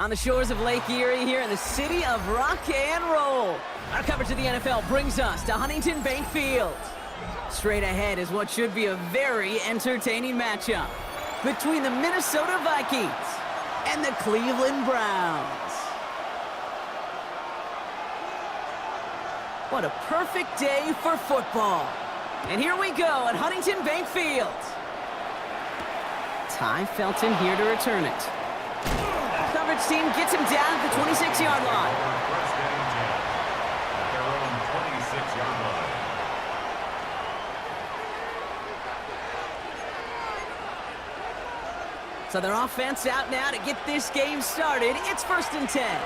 on the shores of Lake Erie here in the city of rock and roll. Our coverage of the NFL brings us to Huntington Bank Field. Straight ahead is what should be a very entertaining matchup between the Minnesota Vikings and the Cleveland Browns. What a perfect day for football. And here we go at Huntington Bank Field. Ty Felton here to return it. Coverage team gets him down at the 26-yard line. First and 10 at their own 26-yard line. So their offense out now to get this game started. It's first and 10.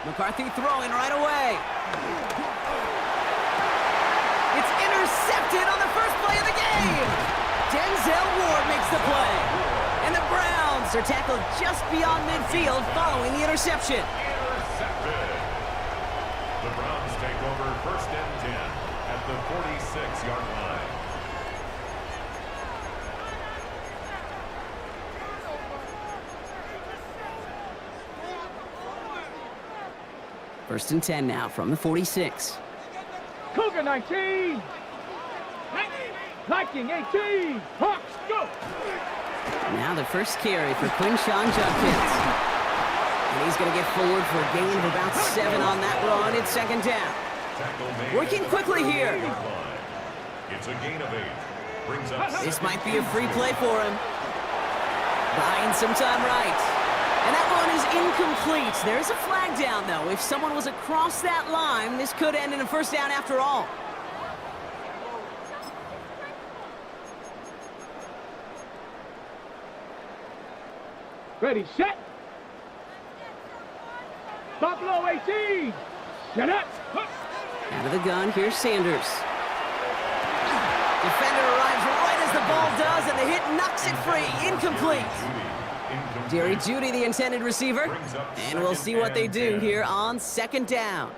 McCarthy throwing right away. It's intercepted on the first play of the game. Denzel Ward makes the play. And the Browns are tackled just beyond midfield following the interception. Intercepted. The Browns take over first and 10 at the 46-yard line. First and 10 now from the 46. Cougar 19. Viking 18. Hawks go. Now the first carry for Quinshawn Judkins. And he's going to get forward for a gain of about 7 on that run. It's second down. Working quickly here. It's a gain of 8. Brings up This might be a free play for him. Buying some time right. And that one is incomplete. There's a flag down, though. If someone was across that line, this could end in a first down after all. Ready, set. Buffalo 18. Get up. Out of the gun, here's Sanders. Defender arrives right as the ball does, and the hit knocks it free. Incomplete. Jerry Jeudy, the intended receiver. And we'll see what they do here on second down.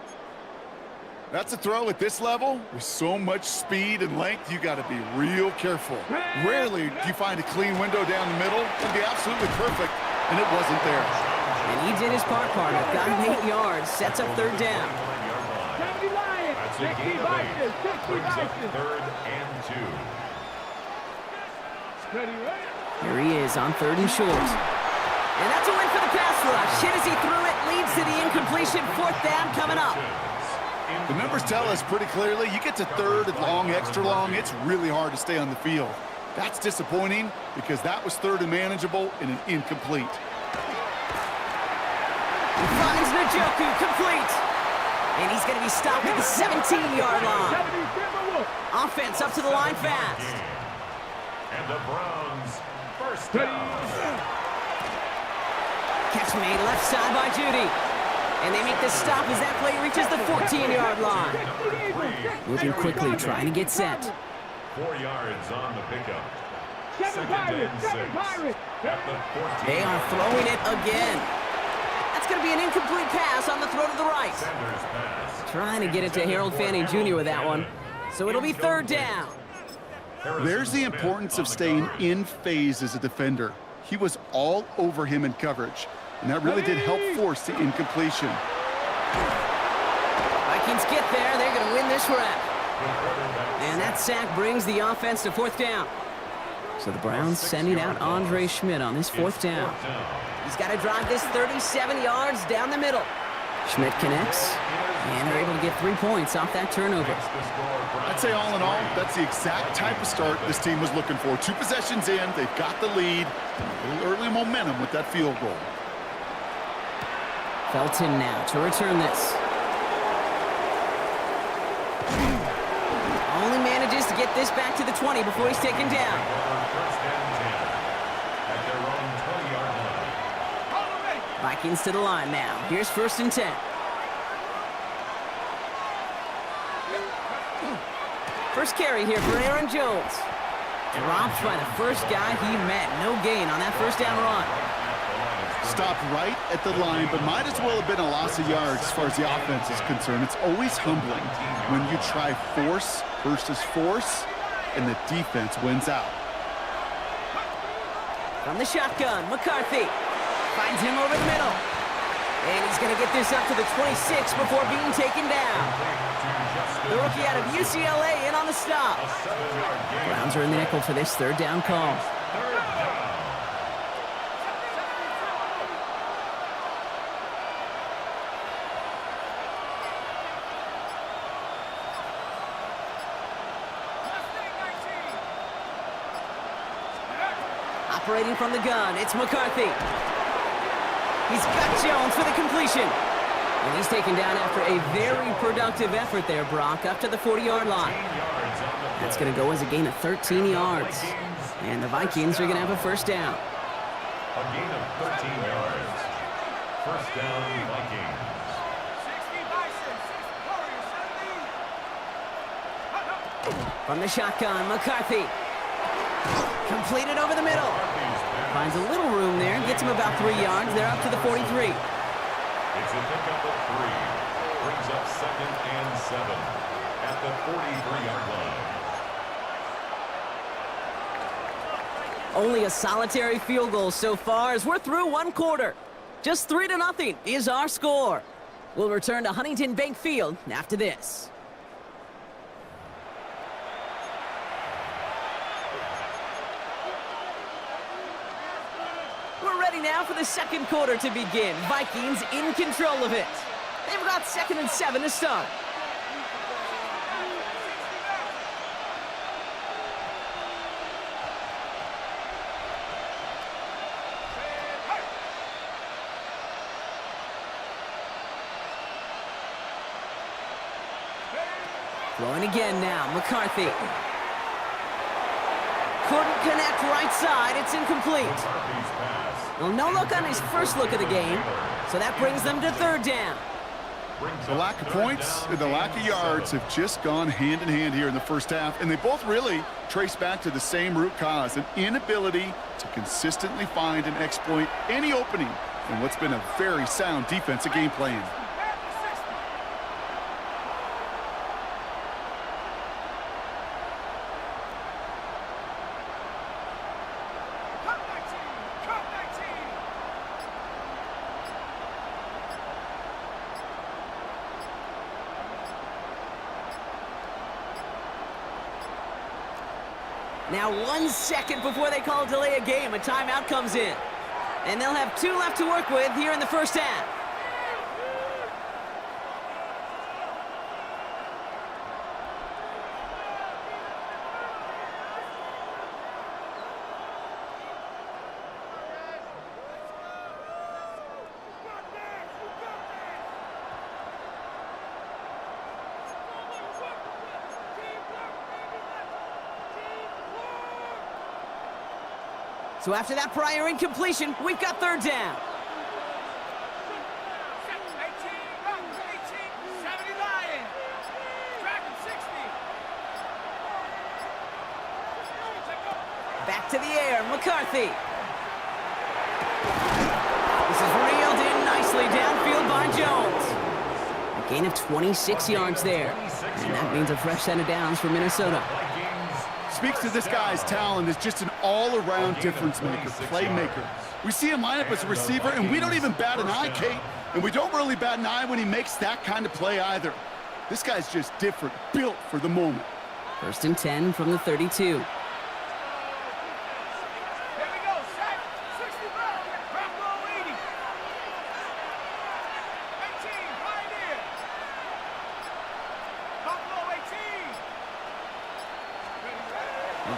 That's a throw at this level. With so much speed and length, you got to be real careful. Rarely do you find a clean window down the middle. It'd be absolutely perfect, and it wasn't there. And he did his part, partner. Got him 8 yards. Sets up third down. That's a gain of 8. Brings up third and 2. Here he is on third and short. And that's a win for the pass rush. Hit as he threw it, leads to the incompletion. Fourth down coming up. The numbers tell us pretty clearly, you get to third and long, extra long, it's really hard to stay on the field. That's disappointing because that was third and manageable and an incomplete. He finds Njoku, complete. And he's going to be stopped at the 17-yard line. Offense up to the line fast. And the Browns first down. Catch made left side by Jeudy. And they make the stop as that play reaches the 14-yard line. Moving quickly, trying to get set. 4 yards on the pickup. Second and 6 at the 14. They are throwing it again. That's going to be an incomplete pass on the throw to the right. Sanders pass. Trying to get it to Harold Fanning Jr. with that one. So it'll be third down. There's the importance of staying in phase as a defender. He was all over him in coverage, and that really did help force the incompletion. Vikings get there. They're going to win this rep. And that sack brings the offense to fourth down. So the Browns sending out Andre Schmidt on this fourth down. He's got to drive this 37 yards down the middle. Schmidt connects, and they're able to get 3 points off that turnover. I'd say all in all, that's the exact type of start this team was looking for. 2 possessions in, they've got the lead. A little early momentum with that field goal. Felton now to return this. Only manages to get this back to the 20 before he's taken down. First and 10 at their own 20-yard line. Vikings to the line now. Here's first and 10. First carry here for Aaron Jones. Dropped by the first guy he met. No gain on that first down run. Stopped right at the line, but might as well have been a loss of yards as far as the offense is concerned. It's always humbling when you try force versus force, and the defense wins out. From the shotgun, McCarthy finds him over the middle. And he's going to get this up to the 26 before being taken down. The rookie out of UCLA in on the stop. Browns are in the nickel for this third down call. Operating from the gun, it's McCarthy. He's got Jones for the completion. And he's taken down after a very productive effort there, Brock, up to the 40-yard line. That's going to go as a gain of 13 yards. And the Vikings are going to have a first down. A gain of 13 yards. First down, Vikings. From the shotgun, McCarthy. Completed over the middle. Finds a little room there, gets him about 3 yards. They're up to the 43. It's a pickup of 3. Brings up 2nd and 7 at the 43-yard line. Only a solitary field goal so far as we're through one quarter. Just 3-0 is our score. We'll return to Huntington Bank Field after this. We're ready now for the second quarter to begin. Vikings in control of it. They've got 2nd and 7 to start. Throwing again now, McCarthy. Couldn't connect right side, it's incomplete. Well, no look on his first look of the game, so that brings them to third down. The lack of points and the lack of yards have just gone hand in hand here in the first half, and they both really trace back to the same root cause, an inability to consistently find and exploit any opening in what's been a very sound defensive game plan. Now 1 second before they call delay a game, a timeout comes in. And they'll have 2 left to work with here in the first half. So after that prior incompletion, we've got third down. Back to the air, McCarthy. This is reeled in nicely downfield by Jones. A gain of 26 yards there. And that means a fresh set of downs for Minnesota. Speaks to this guy's talent as just an all-around difference maker, playmaker. We see him line up as a receiver, and we don't even bat an eye, Kate. And we don't really bat an eye when he makes that kind of play either. This guy's just different, built for the moment. 1st and 10 from the 32.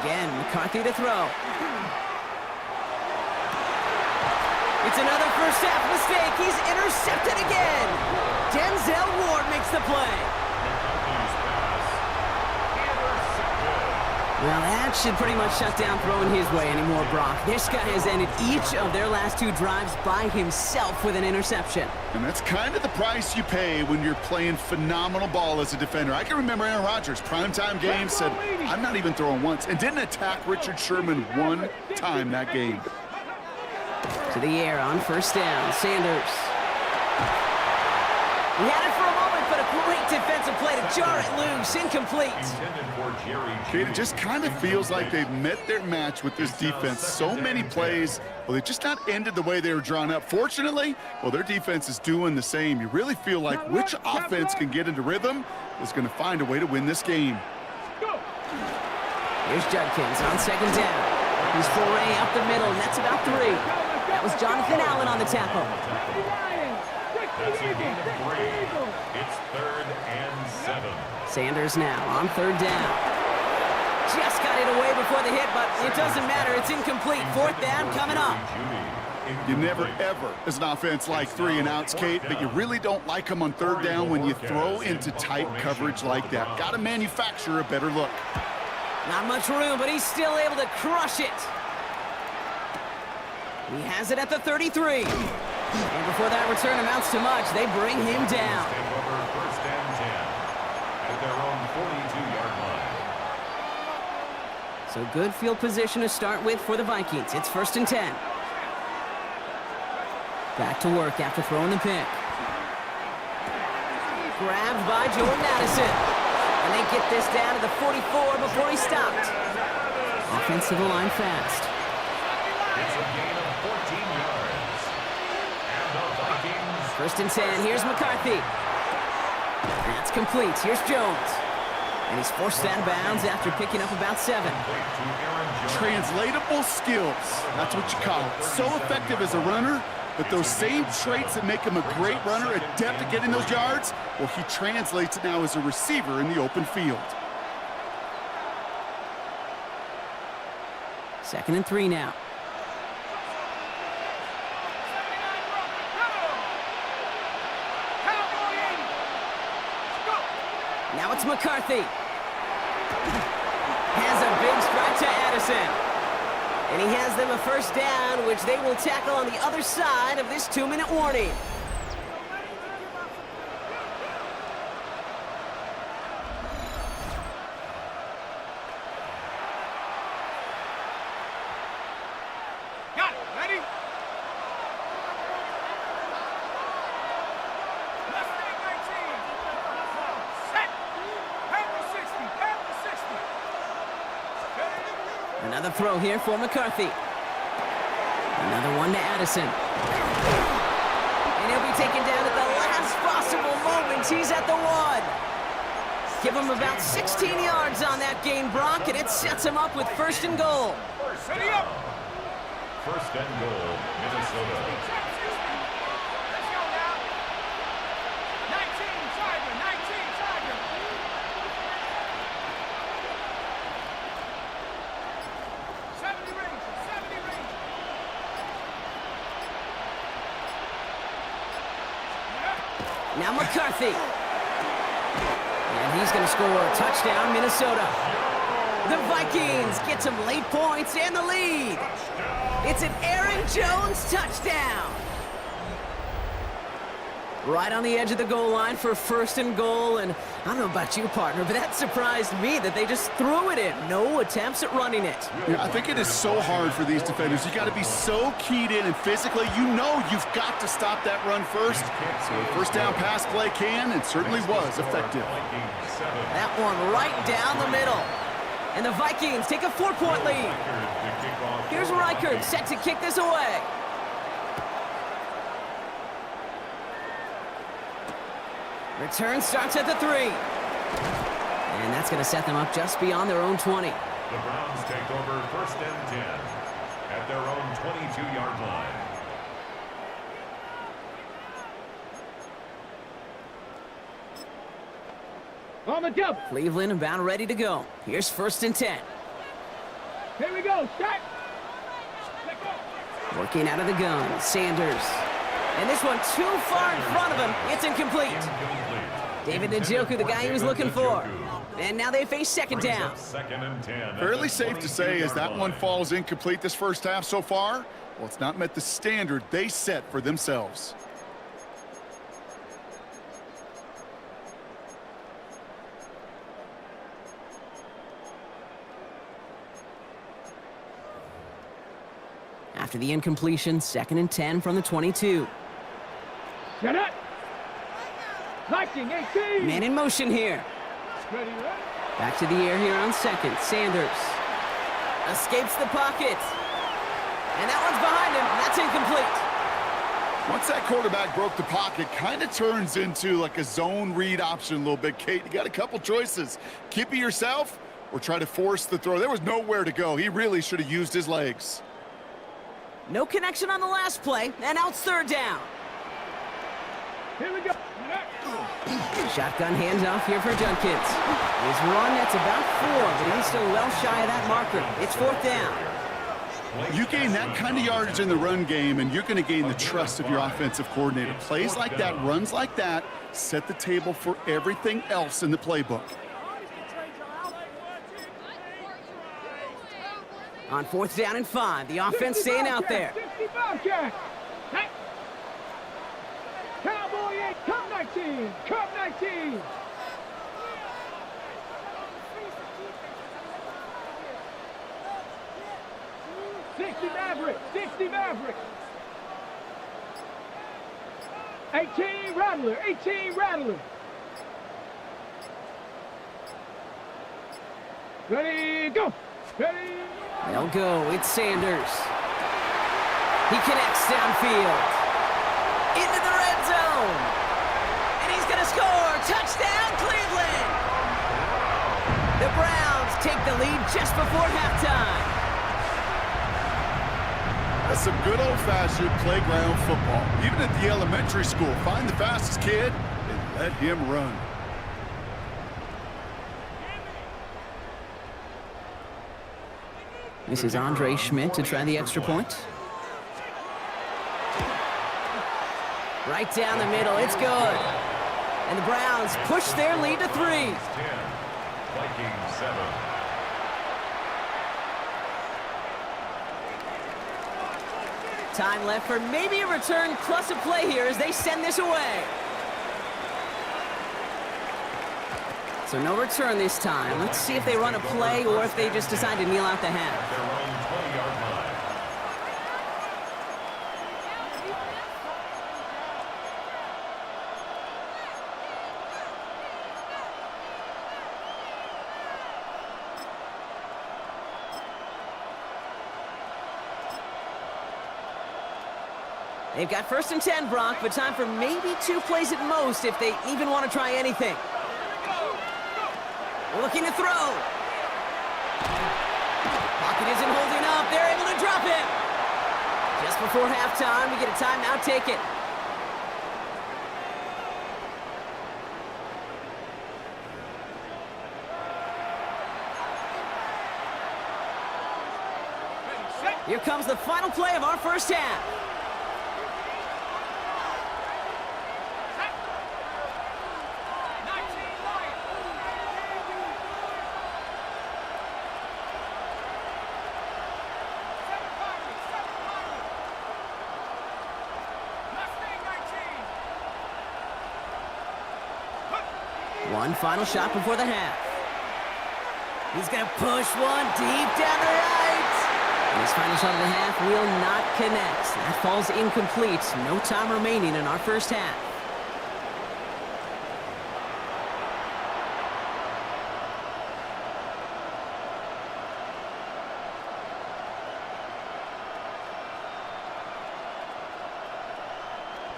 Again, McCarthy to throw. It's another first half mistake. He's intercepted again. Denzel Ward makes the play. Well, that should pretty much shut down throwing his way anymore, Brock. This guy has ended each of their last 2 drives by himself with an interception. And that's kind of the price you pay when you're playing phenomenal ball as a defender. I can remember Aaron Rodgers, primetime game, said, I'm not even throwing once, and didn't attack Richard Sherman 1 time that game. To the air on first down, Sanders. He had it for a moment, but a great Great defensive play to jar it loose. Incomplete. Intended for Jerry Okay, Judy. it just kind of feels like they've met their match with this defense. So many plays, well, they just not ended the way they were drawn up. Fortunately, well, their defense is doing the same. You really feel like which offense can get into rhythm is going to find a way to win this game. Go. Here's Judkins on second down. He's foray up the middle, and that's about 3. That was Jonathan Allen on the tackle. That's a gain of 3. It's 3rd and 7. Sanders now on third down. Just got it away before the hit, but it doesn't matter. It's incomplete. 4th down coming up. You never, ever, as an offense, like 3-and-outs, Kate, but you really don't like them on third down when you throw into tight coverage like that. Got to manufacture a better look. Not much room, but he's still able to crush it. He has it at the 33. And before that return amounts to much, they bring him down. Take over 1st and 10 at their own 42-yard line. So good field position to start with for the Vikings. It's 1st and 10. Back to work after throwing the pick. Grabbed by Jordan Addison. And they get this down to the 44 before he stopped. Offensive line fast. It's a gain of 14 yards. And the Vikings. 1st and 10. Here's McCarthy. That's complete. Here's Jones. And he's forced out of bounds after picking up about 7. Translatable skills. That's what you call it. So effective as a runner, but those same traits that make him a great runner, adept at getting those yards, well, he translates it now as a receiver in the open field. 2nd and 3 now. Now it's McCarthy. Has a big strike to Addison. And he has them a 1st down, which they will tackle on the other side of this 2-minute warning. Got it. Ready? Left wing 19. Set. Pound the 60. Pound the 60. Another throw here for McCarthy. Another one to Addison. And he'll be taken down at the last possible moment. He's at the 1. Give him about 16 yards on that gain, Brock, and it sets him up with 1st and goal. Ready up. 1st and goal, Minnesota. Let's go now. 19, Tiger. 19, Tiger. 70 Ranger. 70 Ranger. Now McCarthy. And he's going to score a touchdown, Minnesota. The Vikings get some late points and the lead. It's an Aaron Jones touchdown. Right on the edge of the goal line for 1st and goal. And I don't know about you, partner, but that surprised me that they just threw it in. No attempts at running it. Yeah, I think it is so hard for these defenders. You got to be so keyed in and physically, you know you've got to stop that run first. So a 1st down pass play can and certainly was effective. That one right down the middle. And the Vikings take a 4-point lead. Here's Reichert set to kick this away. Return starts at the 3. And that's going to set them up just beyond their own 20. The Browns take over 1st and 10 at their own 22-yard line. On the double. Cleveland about ready to go. Here's 1st and 10. Here we go. Set. Let go. Working out of the gun, Sanders. And this one too far in front of him. It's incomplete. David Njoku, the guy he was looking for. And now they face 2nd down. 2nd and 10. Fairly safe to say as that one falls incomplete this 1st half so far, well, it's not met the standard they set for themselves. After the incompletion, 2nd and 10 from the 22. Set up. Viking 18. Man in motion here. Ready, ready. Back to the air here on second. Sanders escapes the pocket. And that one's behind him. That's incomplete. Once that quarterback broke the pocket, kind of turns into like a zone read option a little bit. Kate, you got a couple choices. Keep it yourself or try to force the throw. There was nowhere to go. He really should have used his legs. No connection on the last play, and now it's third down. Here we go. Shotgun handoff here for Judkins. His run, that's about 4, but he's still well shy of that marker. It's fourth down. You gain that kind of yardage in the run game, and you're going to gain the trust of your offensive coordinator. Plays like that, runs like that, set the table for everything else in the playbook. On fourth down and 5, the offense staying out there. 65 catch. Hey. Cowboy 8, come 19, come 19. Sixty Maverick. 18 Rattler, 18 Rattler. Ready, go. Ready. They'll go. It's Sanders. He connects downfield. Into the red zone. And he's going to score. Touchdown, Cleveland. The Browns take the lead just before halftime. That's some good old-fashioned playground football. Even at the elementary school, find the fastest kid and let him run. This is Andre Schmidt to try the extra point. Right down the middle, it's good. And the Browns push their lead to 3. 10, Vikings 7. Time left for maybe a return plus a play here as they send this away. So no return this time. Let's see if they run a play or if they just decide to kneel out the half. Their own 20-yard line. They've got first and 10, Brock, but time for maybe 2 plays at most if they even want to try anything. Looking to throw. Pocket isn't holding up. They're able to drop it. Just before halftime, we get a timeout. Take it. Here comes the final play of our first half. One final shot before the half. He's going to push one deep down the right. And his final shot of the half will not connect. That falls incomplete. No time remaining in our first half.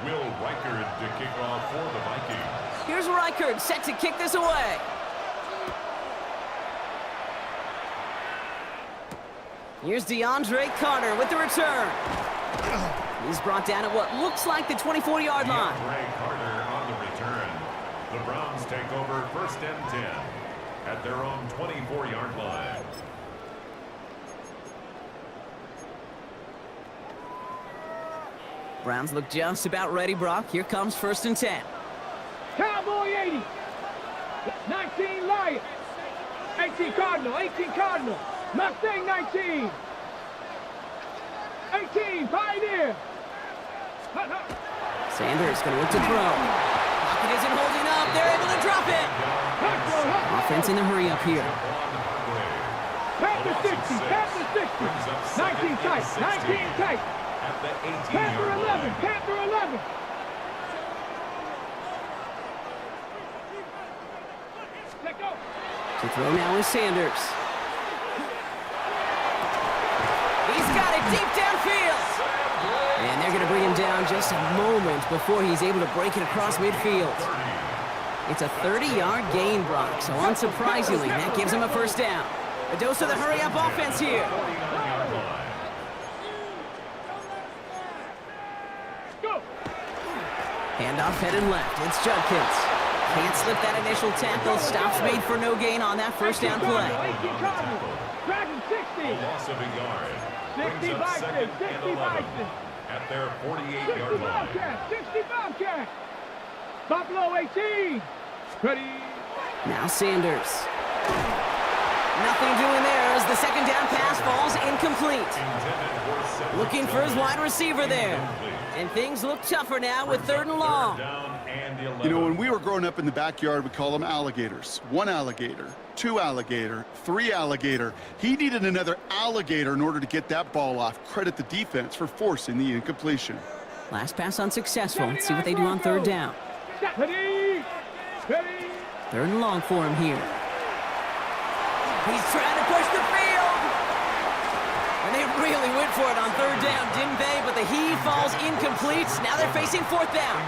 Will Reichard to kick off for the Vikings. Here's Reichard set to kick this away. Here's DeAndre Carter with the return. He's brought down at what looks like the 24-yard line. DeAndre Carter on the return. The Browns take over first and 10 at their own 24-yard line. Browns look just about ready, Brock. Here comes first and 10. Cowboy 80. 19 Lions. 18 Cardinal. 18 Cardinal. Mustang 19. 18 Pioneer. Sanders going to look to throw. Pocket isn't holding up. They're able to drop it. Offense in the hurry up here. Panther 60. Panther 60. 19 tight. 19 tight. At the 18-yard Panther 11. line. Panther 11. To throw now is Sanders. He's got it deep downfield. And they're going to bring him down just a moment before he's able to break it across midfield. It's a 30-yard gain, Brock, so unsurprisingly, that gives him a first down. A dose of the hurry-up offense here. Handoff headed left. It's Judkins. Can't slip that initial tackle. Stops made for no gain on that first down play. Dragon 60. A loss of a yard. 60 Vikings. 60 Vikings. At their 48-yard line. 60 Bobcats. Buffalo 18. Ready. Now Sanders. Nothing doing there as the second down pass falls incomplete. Looking for his wide receiver there. And things look tougher now with 3rd and long. You know, when we were growing up in the backyard, we call them alligators. 1 alligator, 2 alligator, 3 alligator. He needed another alligator in order to get that ball off. Credit the defense for forcing the incompletion. Last pass unsuccessful. Let's see what they do on 3rd down. Ready. Ready. 3rd and long for him here. He's trying to push the field. And they really went for it on 3rd down, didn't they? But the heave falls incomplete. Now they're facing 4th down.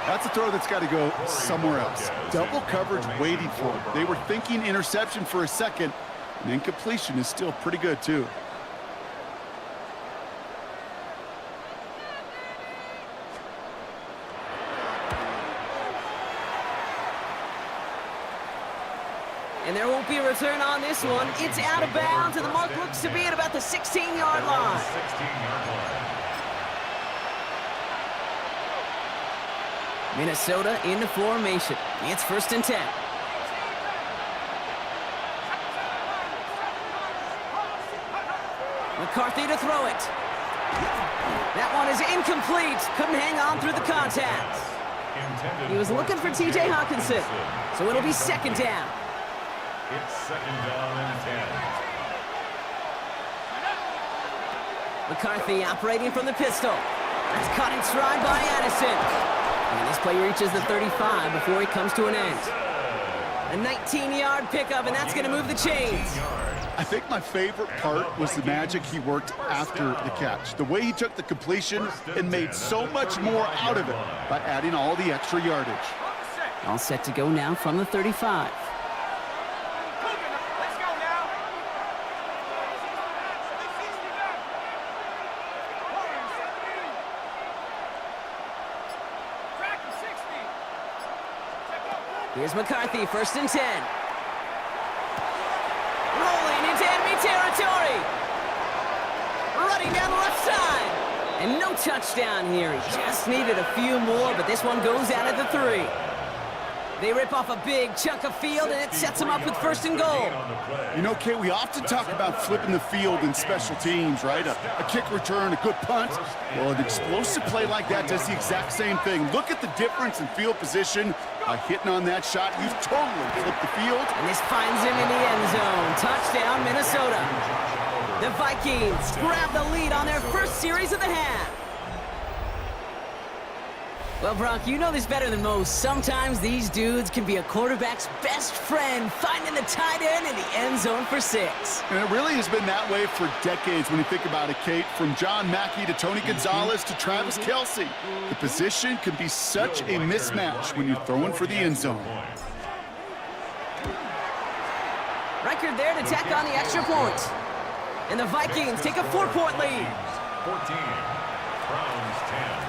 That's a throw that's got to go somewhere else. Double coverage waiting for him. They were thinking interception for a second, and incompletion is still pretty good, too. And there won't be a return on this one. It's out of bounds, and the mark looks to be at about the 16-yard line. 16-yard line. Minnesota into formation. It's 1st and 10. McCarthy to throw it. That one is incomplete. Couldn't hang on through the contact. He was looking for T.J. Hawkinson, so it'll be 2nd down. It's 2nd down and 10. McCarthy operating from the pistol. That's caught in stride by Addison. And this play reaches the 35 before he comes to an end. A 19-yard pickup, and that's going to move the chains. I think my favorite part was the magic he worked after the catch. The way he took the completion and made so much more out of it by adding all the extra yardage. All set to go now from the 35. Let's go now. Dragon 60. Here's McCarthy, 1st and 10. Rolling into enemy territory. Running down the left side. And no touchdown here. He just needed a few more, but this one goes out at the 3. They rip off a big chunk of field, and it sets them up with 1st and goal. You know, Kate, we often talk about flipping the field in special teams, right? A kick return, a good punt. Well, an explosive play like that does the exact same thing. Look at the difference in field position. By hitting on that shot, you totally flipped the field. And this finds him in the end zone. Touchdown, Minnesota. The Vikings grab the lead on their first series of the half. Well, Brock, you know this better than most. Sometimes these dudes can be a quarterback's best friend, finding the tight end in the end zone for 6. And it really has been that way for decades when you think about it, Kate. From John Mackey to Tony Gonzalez to Travis Kelce. The position can be such a mismatch when you're throwing for the end zone. Record there to tack on the extra point. And the Vikings take a 4-point lead. 14. Browns 10.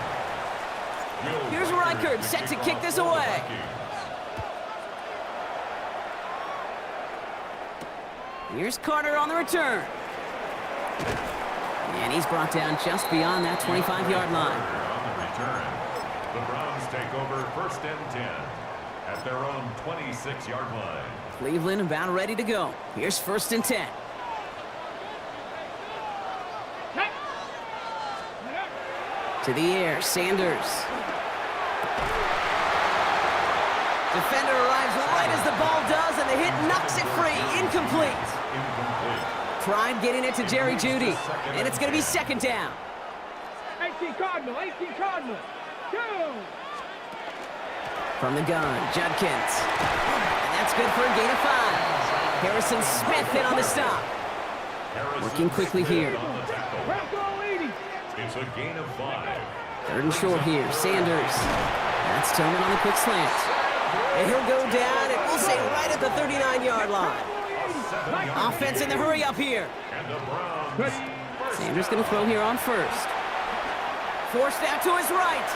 Here's Reichard set to kick this away. Here's Carter on the return. And he's brought down just beyond that 25-yard line. On the return, the Browns take over 1st and 10 at their own 26-yard line. Cleveland about ready to go. Here's 1st and 10. To the air, Sanders. Defender arrives right as the ball does, and the hit knocks it free. Incomplete. Pride getting it to Jerry Jeudy, and it's going to be 2nd down. 18 Cardinal, 18 Cardinal. Go! From the gun, Judkins. And that's good for a gain of 5. Harrison Smith in on the stop. Working quickly here. It's a gain of 5. 3rd and short here. Sanders. That's Tillman on the quick slant. And he'll go down, and we'll say right at the 39-yard line. Offense in the hurry up here. And the Browns. Sanders going to throw here on 1st. Forced out to his right.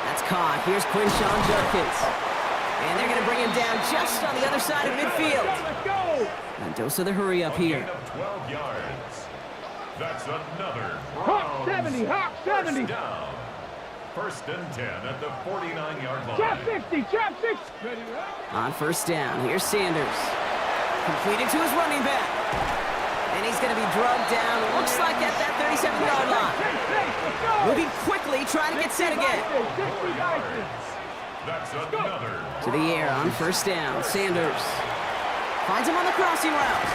That's caught. Here's Quinshawn Judkins. And they're going to bring him down just on the other side of midfield. And dose of the hurry up here. Gain of 12 yards. That's another Hawk 70, Hawk 70. First down. 1st and 10 at the 49-yard line. Trap 60, trap 60. On 1st down, here's Sanders. Completed to his running back. And he's going to be drugged down, looks like at that 37-yard line. Moving quickly, trying to get set again. That's another. To the air on 1st down, Sanders. Finds him on the crossing route.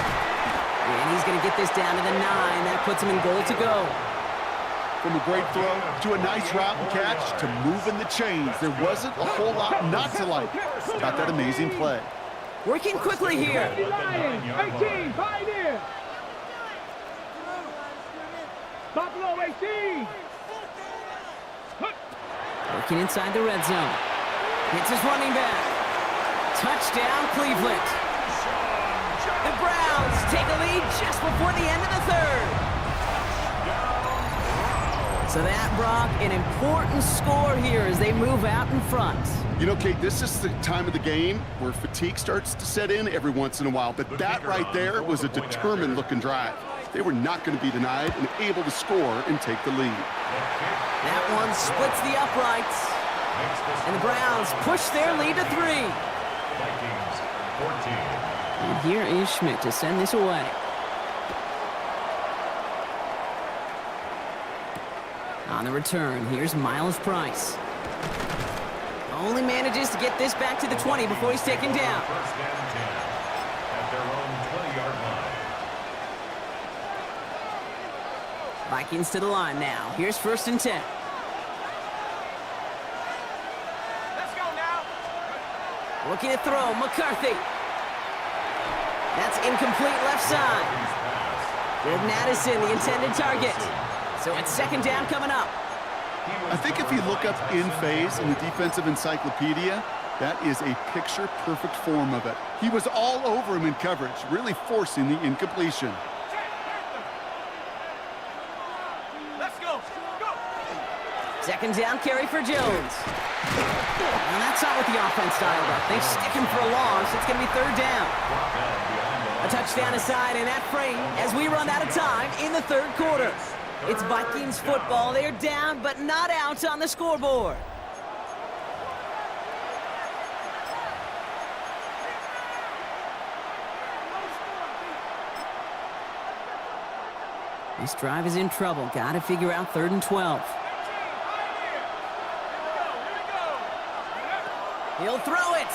And he's going to get this down to the 9. That puts him in goal to go. From a great throw to a nice route and catch to moving the chains. There wasn't a whole lot not to like about that amazing play. Working quickly here. 18, Pioneer. Buffalo 18. Working inside the red zone. Hits his running back. Touchdown, Cleveland. The Browns take a lead just before the end of the 3rd. So that, Brock, an important score here as they move out in front. You know, Kate, this is the time of the game where fatigue starts to set in every once in a while, but that right there was a determined-looking drive. They were not going to be denied and able to score and take the lead. That one splits the uprights. And the Browns push their lead to 3. Vikings 14. And here is Schmidt to send this away. On the return, here's Miles Price. Only manages to get this back to the 20 before he's taken down. 1st and 10 at their own 20-yard line. Vikings to the line now. Here's 1st and 10. Let's go now. Looking to throw, McCarthy. That's incomplete left side. With Madison, the intended target. So it's 2nd down coming up. I think if you look up in phase in the defensive encyclopedia, that is a picture-perfect form of it. He was all over him in coverage, really forcing the incompletion. Let's go. Go. 2nd down carry for Jones. And that's not what the offense dialed up. They stick him for a loss. It's going to be 3rd down. A touchdown aside in that frame as we run out of time in the 3rd quarter. It's Vikings football. They're down, but not out on the scoreboard. This drive is in trouble. Got to figure out 3rd and 12. He'll throw it.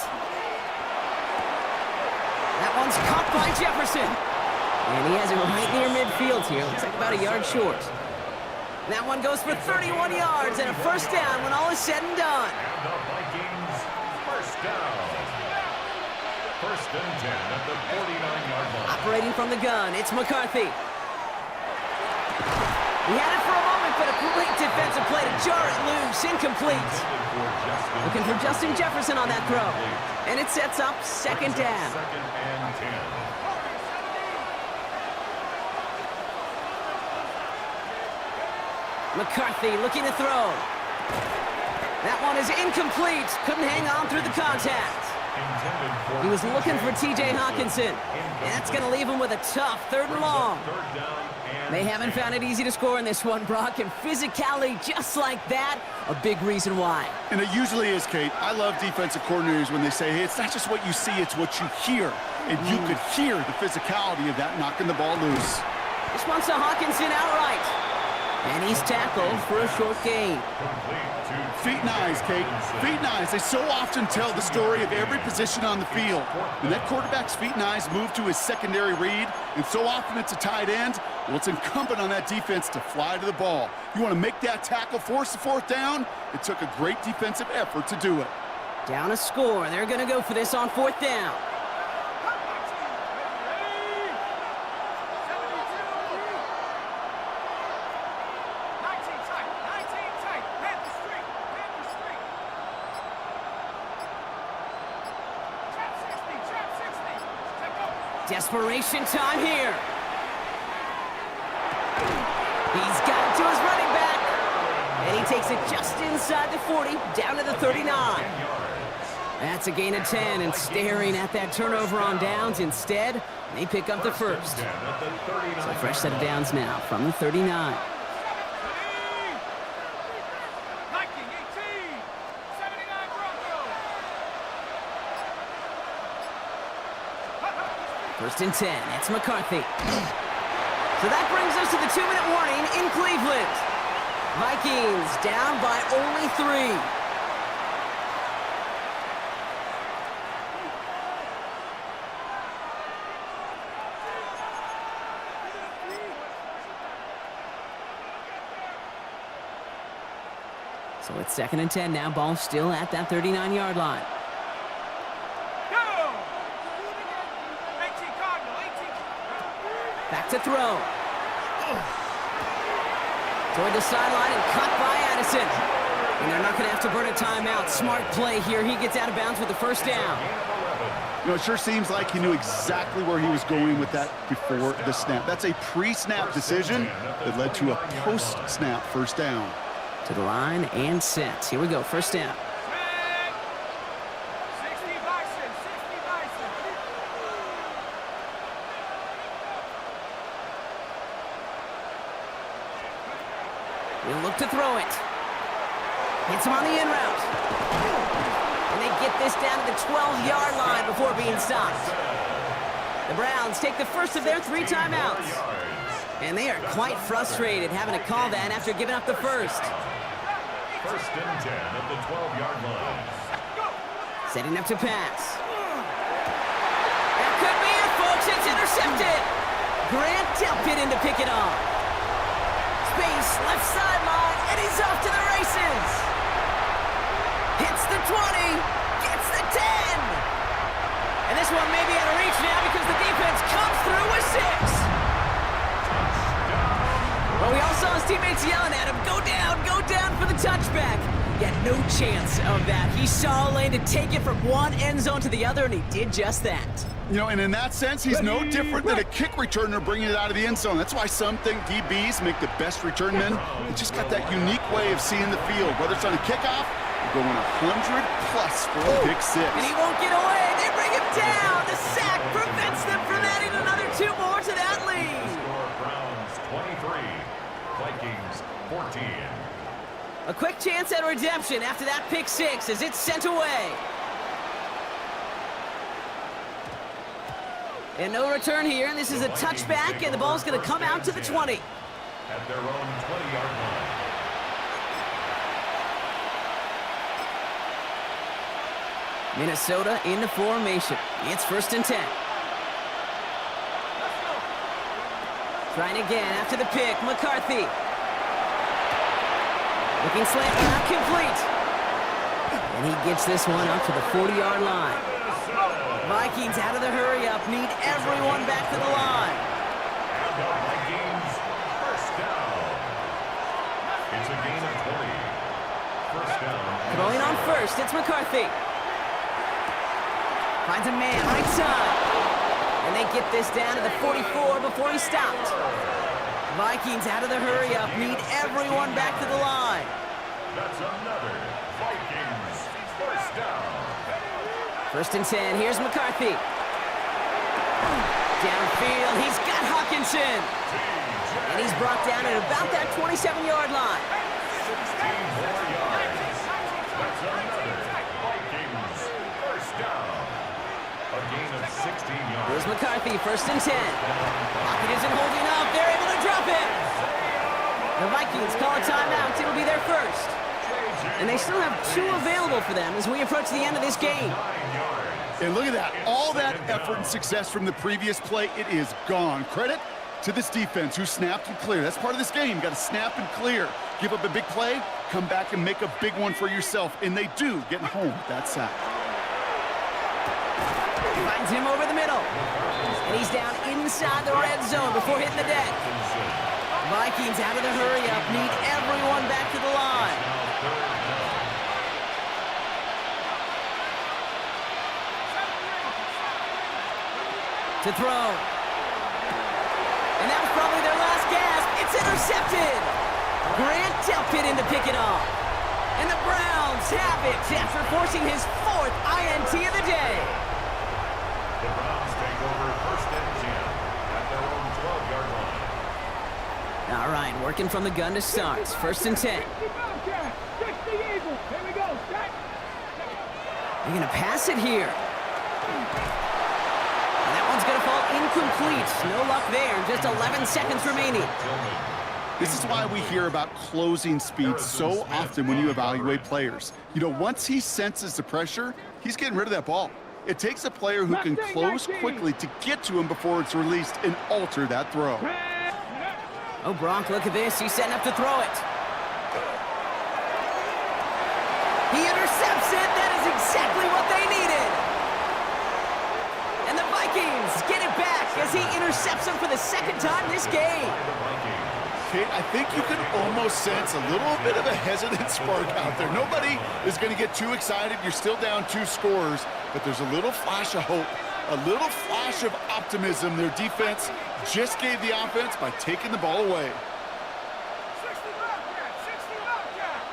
That one's caught by Jefferson. And he has it right near midfield here. Looks like about a yard short. That one goes for 31 yards and a 1st down when all is said and done. And the Vikings 1st down. 1st and 10 at the 49-yard line. Operating from the gun, it's McCarthy. He had it for a moment, but a great defensive play to jar it loose. Incomplete. Looking for Justin Jefferson on that throw. And it sets up 2nd down. 2nd and 10. McCarthy looking to throw. That one is incomplete. Couldn't hang on through the contact. He was looking for T.J. Hawkinson. And that's going to leave him with a tough 3rd and long. They haven't found it easy to score in this one, Brock. And physicality just like that, a big reason why. And it usually is, Kate. I love defensive coordinators when they say, hey, it's not just what you see, it's what you hear. And you could hear the physicality of that knocking the ball loose. This one's to Hawkinson outright. And he's tackled for a short gain. Feet and eyes, Kate. Feet and eyes. They so often tell the story of every position on the field. When that quarterback's feet and eyes move to his secondary read, and so often it's a tight end, well, it's incumbent on that defense to fly to the ball. You want to make that tackle, force the 4th down? It took a great defensive effort to do it. Down a score. They're going to go for this on 4th down. Desperation time here. He's got it to his running back. And he takes it just inside the 40, down to the 39. That's a gain of 10, and staring at that turnover on downs. Instead, they pick up the first. So a fresh set of downs now from the 39. First and 10, it's McCarthy. So that brings us to the 2-minute warning in Cleveland. Vikings down by only 3. So it's 2nd and 10 now, ball still at that 39-yard line. Back to throw. Toward the sideline and cut by Addison. And they're not going to have to burn a timeout. Smart play here. He gets out of bounds with the first down. You know, it sure seems like he knew exactly where he was going with that before the snap. That's a pre-snap decision that led to a post-snap first down. To the line and set. Here we go, first down. He'll look to throw it. Hits him on the in route. And they get this down to the 12-yard line before being stopped. The Browns take the first of their 3 timeouts. And they are quite frustrated having to call that after giving up the first. First and 10 at the 12-yard line. Setting up to pass. That could be it, folks. It's intercepted. Grant Delpit in to pick it off. Space, left sideline, and he's off to the races. Hits the 20, gets the 10. And this one may be out of reach now because the defense comes through with 6. Well, we all saw his teammates yelling at him, go down for the touchback. Yet no chance of that. He saw a lane to take it from one end zone to the other, and he did just that. You know, and in that sense, he's no different than a kick returner bringing it out of the end zone. That's why some think DBs make the best return men. They just got that unique way of seeing the field. Whether it's on a kickoff, or going 100+ for a big 6. And he won't get away. They bring him down. The sack prevents them from adding another 2 more to that lead. Score Browns 23, Vikings 14. A quick chance at redemption after that pick 6 as it's sent away. And no return here, and this is a touchback, and the ball's going to come out to the 20. At their own 20-yard line. Minnesota in the formation. It's first and 10. Trying again after the pick, McCarthy. Looking slant, not complete. And he gets this one up to the 40-yard line. Vikings out of the hurry-up, need everyone back to the line. And the Vikings first down. It's a gain of 20. First down. Throwing on first, it's McCarthy. Finds a man right side. And they get this down to the 44 before he stopped. Vikings out of the hurry-up, need everyone back to the line. That's another Vikings first down. First and 10, here's McCarthy. Downfield, he's got Hawkinson. And he's brought down at about that 27-yard line. 16 more yards. That's another Vikings first down. A gain of 16 yards. Here's McCarthy, first and 10. Pocket isn't holding up, they're able to drop it. The Vikings call a timeout, it'll be their first. And they still have 2 available for them as we approach the end of this game. And look at that. All that effort and success from the previous play, it is gone. Credit to this defense who snapped and clear. That's part of this game. You got to snap and clear. Give up a big play, come back and make a big one for yourself. And they do, getting home with that sack. Finds him over the middle. And he's down inside the red zone before hitting the deck. Vikings out of the hurry-up, need everyone back to the line. To throw. And that was probably their last gasp. It's intercepted. Grant Delpit in to pick it off. And the Browns have it after forcing his 4th INT of the day. The Browns take over first and 10 at their own 12-yard line. All right, working from the gun to start. First and 10. They're going to pass it here. And that one's going to fall incomplete. No luck there. Just 11 seconds remaining. This is why we hear about closing speed so often when you evaluate players. You know, once he senses the pressure, he's getting rid of that ball. It takes a player who can close quickly to get to him before it's released and alter that throw. Oh, Brock, look at this. He's setting up to throw it. He intercepts it. That is exactly what they needed. And the Vikings get it back as he intercepts him for the 2nd time this game. Okay, I think you can almost sense a little bit of a hesitant spark out there. Nobody is going to get too excited. You're still down 2 scores, but there's a little flash of hope, a little flash of optimism. Their defense just gave the offense by taking the ball away. 60 Bobcat, 60 Bobcat.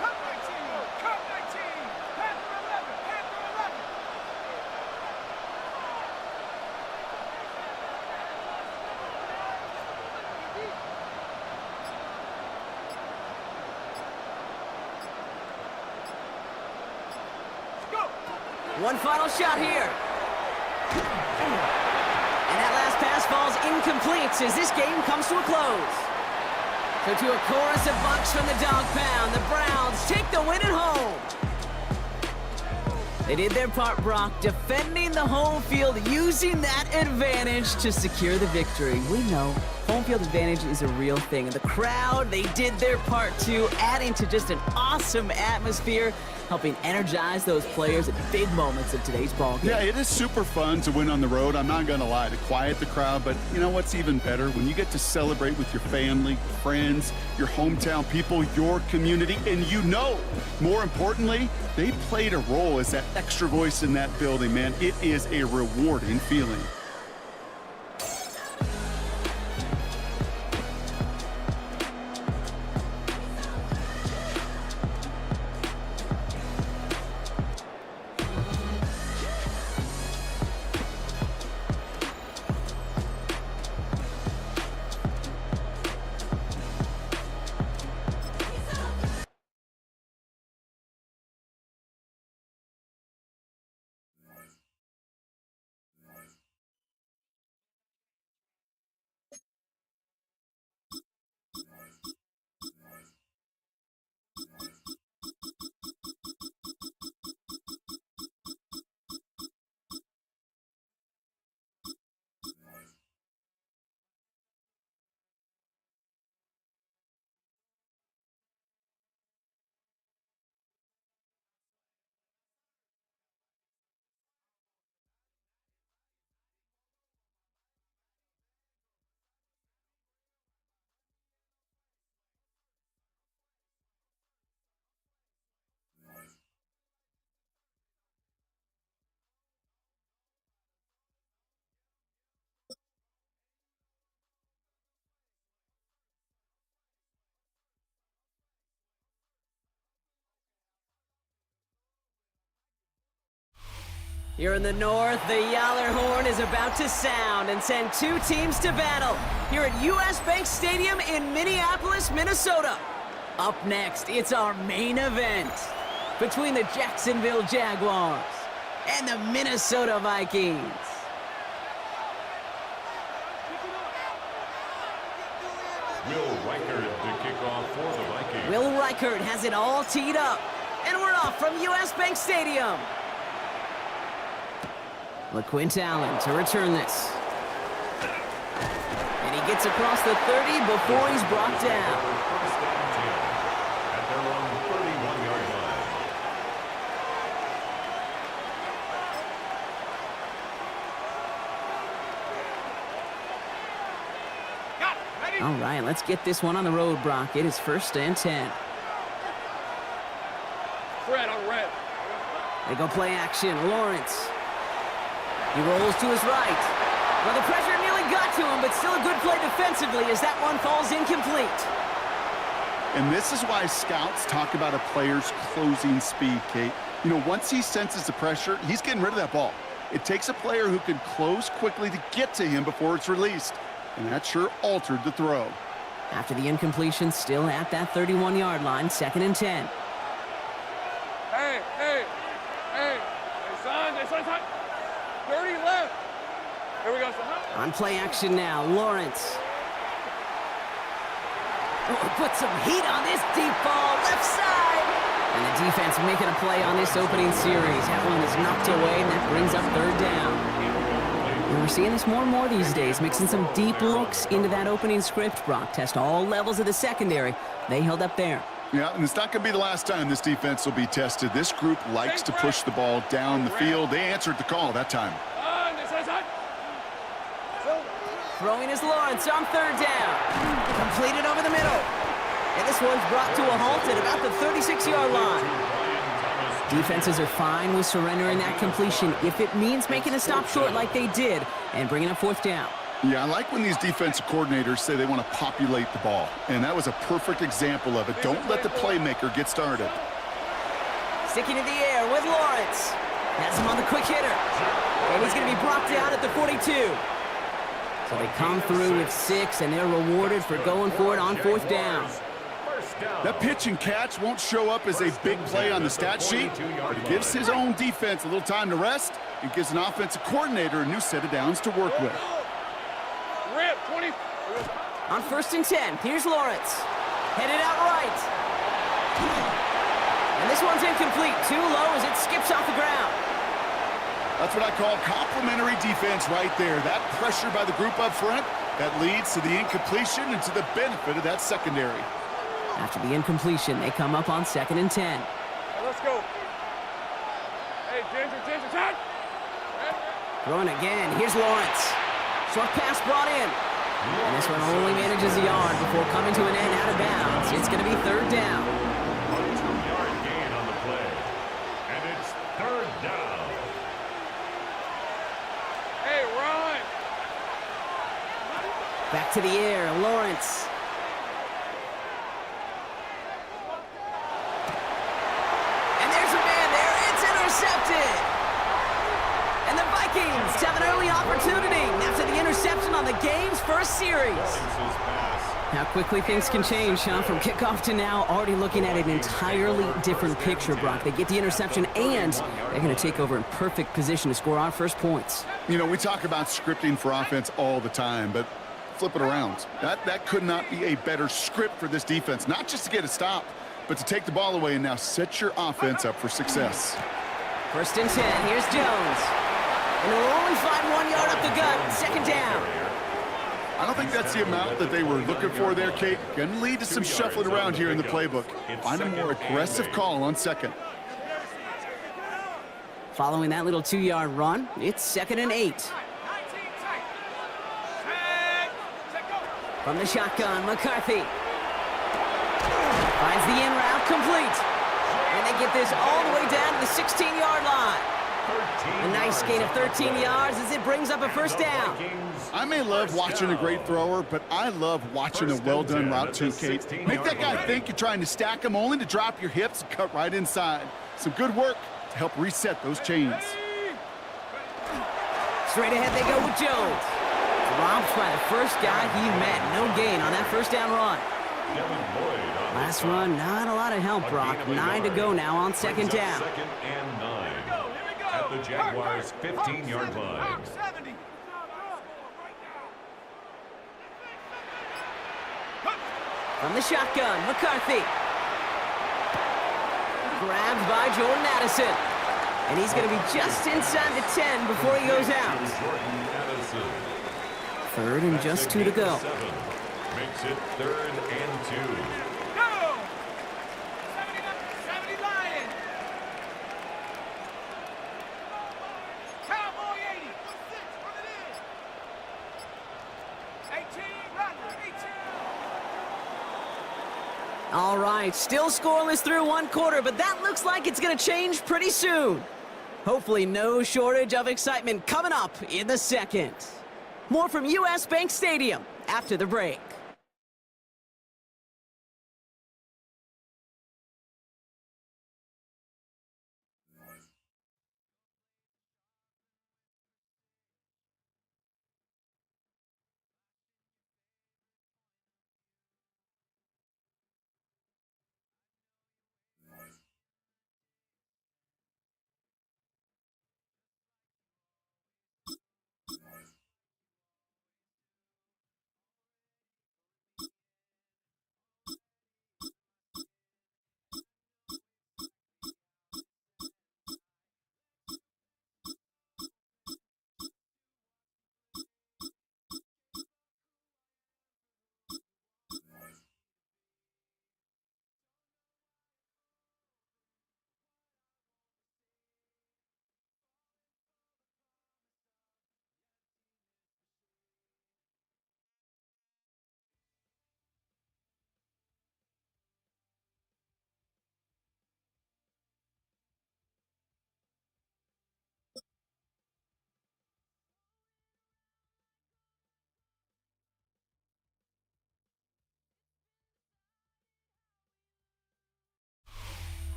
Cup 19, Cup 19, Panther 11, Panther 11. One final shot here. And that last pass falls incomplete as this game comes to a close. So to a chorus of bucks from the dog pound, the Browns take the win at home. They did their part, Brock, defending the home field, using that advantage to secure the victory. We know home field advantage is a real thing. And the crowd, they did their part too, adding to just an awesome atmosphere, helping energize those players at big moments of today's ball game. Yeah, it is super fun to win on the road. I'm not going to lie, to quiet the crowd. But you know what's even better? When you get to celebrate with your family, friends, your hometown people, your community, and you know, more importantly, they played a role as that extra voice in that building, man. It is a rewarding feeling. Here in the north, the Yaller horn is about to sound and send 2 teams to battle here at US Bank Stadium in Minneapolis, Minnesota. Up next, it's our main event between the Jacksonville Jaguars and the Minnesota Vikings. Will Reichert to kick off for the Vikings. Will Reichert has it all teed up, and we're off from US Bank Stadium. LaQuint Allen to return this. And he gets across the 30 before he's brought down. First and 10 at their own 31-yard line. Got it. Ready? All right, let's get this one on the road, Brock. It is first and 10. Red on red. They go play action. Lawrence. He rolls to his right. Well, the pressure nearly got to him, but still a good play defensively as that one falls incomplete. And this is why scouts talk about a player's closing speed, Kate. You know, once he senses the pressure, he's getting rid of that ball. It takes a player who can close quickly to get to him before it's released. And that sure altered the throw. After the incompletion, still at that 31-yard line, second and 10. Hey, hey, hey. Hey, son. 30 left. Here we go, son. On play action now, Lawrence. Oh, put some heat on this deep ball, left side. And the defense making a play on this opening series. That one is knocked away, and that brings up third down. And we're seeing this more and more these days, mixing some deep looks into that opening script, Brock. Test all levels of the secondary. They held up there. Yeah, and it's not going to be the last time this defense will be tested. This group likes to push the ball down the field. They answered the call that time. Throwing is Lawrence on third down. Completed over the middle. And this one's brought to a halt at about the 36-yard line. Defenses are fine with surrendering that completion if it means making a stop short like they did and bringing up fourth down. Yeah, I like when these defensive coordinators say they want to populate the ball. And that was a perfect example of it. Don't let the playmaker get started. Sticking in the air with Lawrence. Has him on the quick hitter. And he's going to be brought down at the 42. So they come through with 6, and they're rewarded for going for it on fourth down. That pitch and catch won't show up as a big play on the stat sheet, but it gives his own defense a little time to rest and gives an offensive coordinator a new set of downs to work with. Rip, 20. On first and 10, here's Lawrence. Headed out right. And this one's incomplete. Too low as it skips off the ground. That's what I call complimentary defense right there. That pressure by the group up front, that leads to the incompletion and to the benefit of that secondary. After the incompletion, they come up on second and 10. Let's go. Hey, Ginger, time. Throwing again. Here's Lawrence. Short pass brought in. And this one only manages a yard before coming to an end out of bounds. It's going to be third down. A 2-yard gain on the play. And it's third down. Hey, run. Back to the air. Lawrence. And there's a man there. It's intercepted. And the Vikings have an early opportunity after the interception on the game's first series. How quickly things can change, huh? From kickoff to now, already looking at an entirely different picture, Brock. They get the interception, and they're going to take over in perfect position to score our first points. You know, we talk about scripting for offense all the time, but flip it around. That could not be a better script for this defense, not just to get a stop, but to take the ball away and now set your offense up for success. First and 10, here's Jones. And they'll only find 1 yard up the gut, second down. I don't think that's the amount that they were looking for there, Kate. Going to lead to some shuffling around here in the playbook. Find a more aggressive call on second. Following that little 2-yard run, it's second and 8. From the shotgun, McCarthy. Finds the in route, complete. And they get this all the way down to the 16-yard line. A nice gain of 13 yards as it brings up a first down. I may love watching a great thrower, but I love watching a well-done route too, Kate. Make that guy think you're trying to stack him only to drop your hips and cut right inside. Some good work to help reset those chains. Straight ahead they go with Jones. Dropped by the first guy he met. No gain on that first down run. Last run, not a lot of help, Brock. 9 to go now on second down. Second and 9 at the Jaguars' 15-yard line. From the shotgun, McCarthy. Grabbed by Jordan Addison. And he's going to be just inside the 10 before he goes out. 3rd and just 2 to go. Makes it 3rd and 2. Go! 70 Lions. Cowboy 80. 18, Rattler, 18. All right, still scoreless through 1 quarter, but that looks like it's going to change pretty soon. Hopefully no shortage of excitement coming up in the 2nd. More from U.S. Bank Stadium after the break.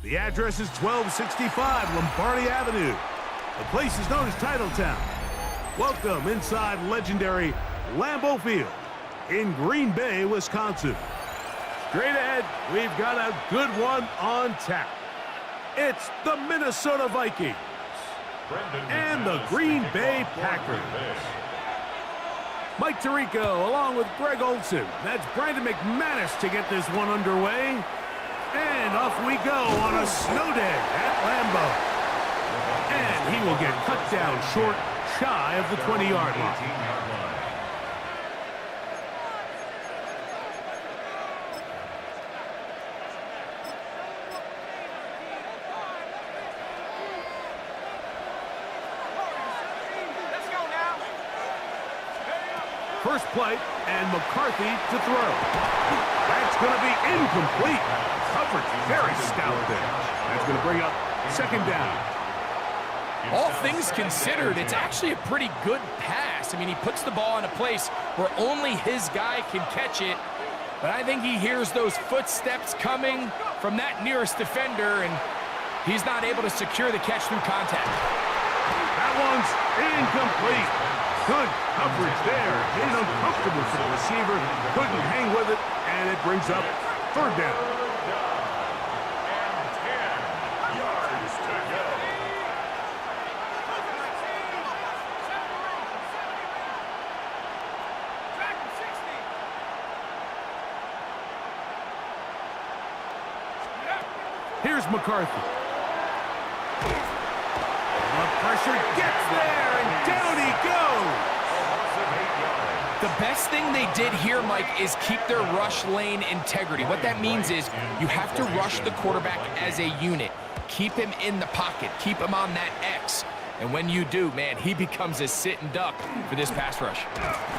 The address is 1265 Lombardi Avenue. The place is known as Titletown. Welcome inside legendary Lambeau Field in Green Bay, Wisconsin. Straight ahead, we've got a good one on tap. It's the Minnesota Vikings and the Green Bay Packers. Mike Tirico along with Greg Olson. That's Brandon McManus to get this one underway. And off we go on a snow day at Lambeau. And he will get cut down short, shy of the 20-yard line. Let's go now. First play, and McCarthy to throw. That's going to be incomplete. Coverage very stout there. That's going to bring up 2nd down. All things considered, it's actually a pretty good pass. I mean, he puts the ball in a place where only his guy can catch it. But I think he hears those footsteps coming from that nearest defender, and he's not able to secure the catch through contact. That one's incomplete. Good coverage there. Made it uncomfortable for the receiver. Couldn't hang with it, and it brings up 3rd down. Here's McCarthy. The pressure gets there, and down he goes. The best thing they did here, Mike, is keep their rush lane integrity. What that means is you have to rush the quarterback as a unit. Keep him in the pocket. Keep him on that X. And when you do, man, he becomes a sitting duck for this pass rush.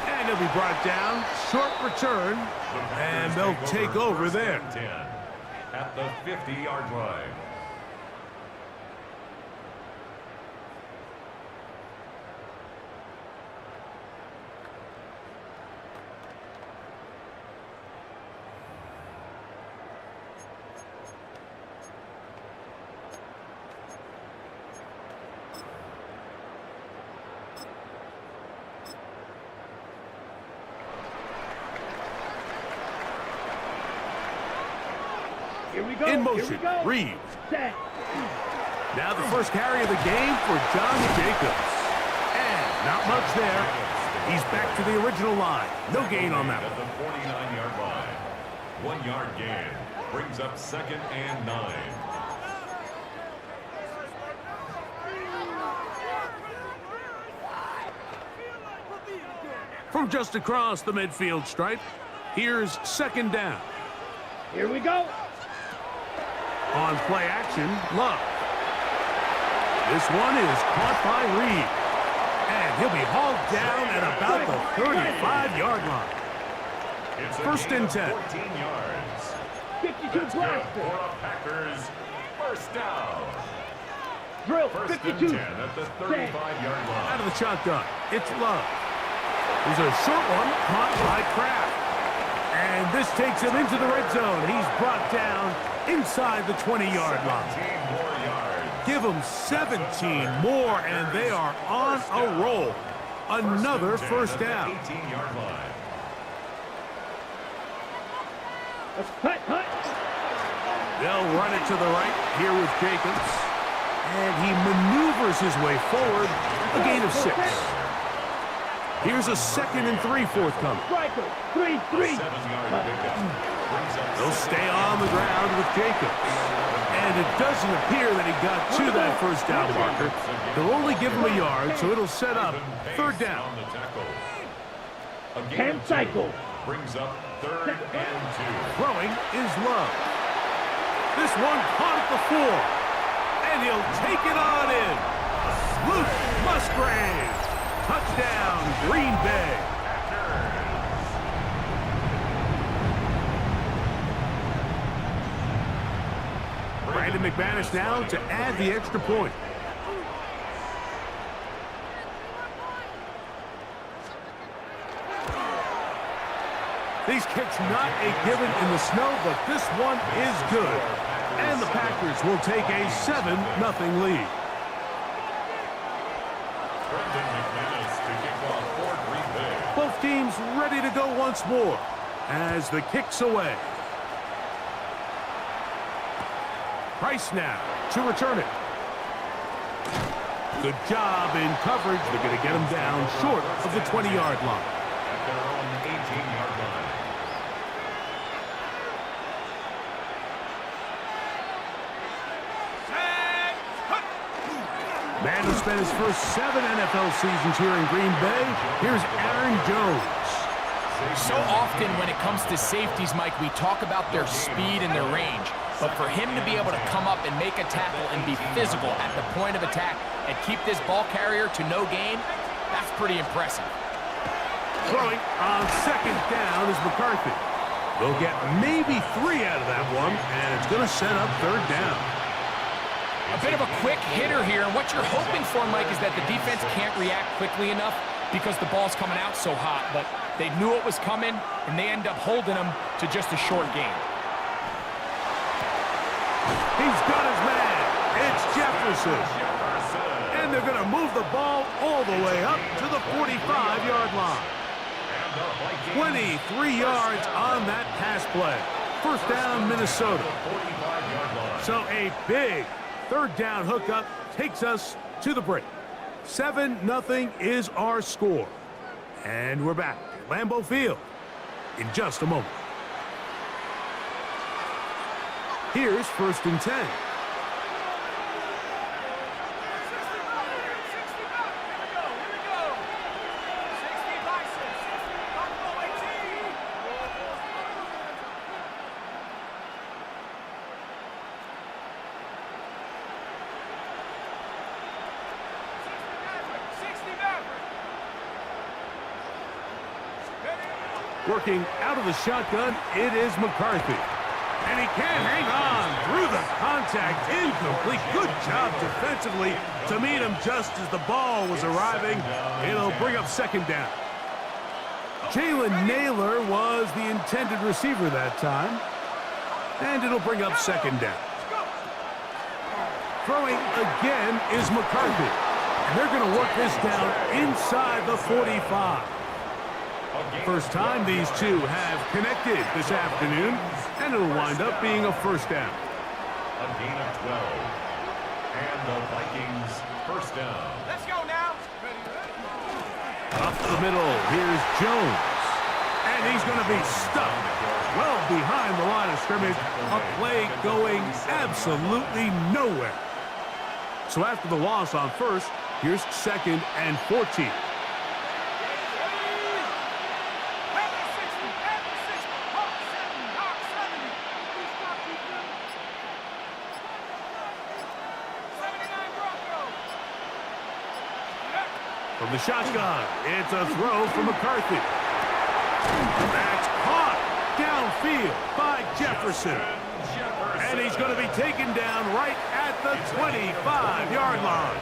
And he'll be brought down. Short return. And they'll take over there. At the 50-yard line. In motion, Reeves. Now the first carry of the game for John Jacobs. And not much there. He's back to the original line. No gain on that At one. the 49-yard line. 1-yard gain brings up 2nd and 9. from just across the midfield stripe. Here's second down. Here we go. On play action, Love. This one is caught by Reed. And he'll be hauled down at about the 35-yard line. It's a First gain and of 10. 14 yards. 52 That's good blaster. for the Packers. First down. Drill First 52. and 10 at the 35-yard line. Out of the shotgun, it's Love. There's a short one caught by Kraft. And this takes him into the red zone. He's brought down inside the 20-yard line. 17 more yards. Give them 17 more, and they are on a roll. Another first down. 18-yard line. Let's hut. They'll run it to the right here with Jacobs. And he maneuvers his way forward. A gain of 6. Here's a 2nd and 3 forthcoming. Striker. 3-3. 7-yard pickup. Brings up They'll stay on the ground with Jacobs. And it doesn't appear that he got to that first down marker. They'll only give him a yard, so it'll set up third down. on the tackle. A gain Hand of 2 cycle. brings up 3rd and 2. Throwing is Love. This one caught at the 4. And he'll take it on in. Luke Musgrave. Touchdown, Green Bay. Brandon McManus now to add the extra point. These kicks not a given in the snow, but this one is good. And the Packers will take a 7-0 lead. Brandon McManus to kick off for Green Bay. Both teams ready to go once more as the kick's away. Price now to return it. Good job in coverage. They're going to get him down short of the 20-yard line. At their own 18-yard line. Man who spent his first 7 NFL seasons here in Green Bay. Here's Aaron Jones. So often when it comes to safeties, Mike, we talk about their speed and their range. But for him to be able to come up and make a tackle and be physical at the point of attack and keep this ball carrier to no gain, that's pretty impressive. Throwing on second down is McCarthy. They'll get maybe 3 out of that one, and it's going to set up third down. A bit of a quick hitter here, and what you're hoping for, Mike, is that the defense can't react quickly enough because the ball's coming out so hot. But they knew it was coming, and they end up holding them to just a short gain. He's got his man. It's Jefferson. And they're going to move the ball all the way up to the 45-yard line. 23 yards on that pass play. First down, Minnesota. So a big third down hookup takes us to the break. 7-0 is our score. And we're back at Lambeau Field in just a moment. Here's first and 10. Working out of the shotgun, it is McCarthy. And he can't hang on through the contact. Incomplete. Good job defensively to meet him just as the ball was arriving. It'll bring up second down. Jalen Naylor was the intended receiver that time. And it'll bring up second down. Throwing again is McCarthy. And they're going to work this down inside the 45. First time these two have connected this afternoon, and it'll wind up being a first down. A gain of 12. And the Vikings first down. Let's go now. Up the middle, here's Jones. And he's going to be stuck well behind the line of scrimmage. A play going absolutely nowhere. So after the loss on first, here's second and 14. From the shotgun, it's a throw from McCarthy. That's caught downfield by Jefferson. And he's going to be taken down right at the 25-yard line.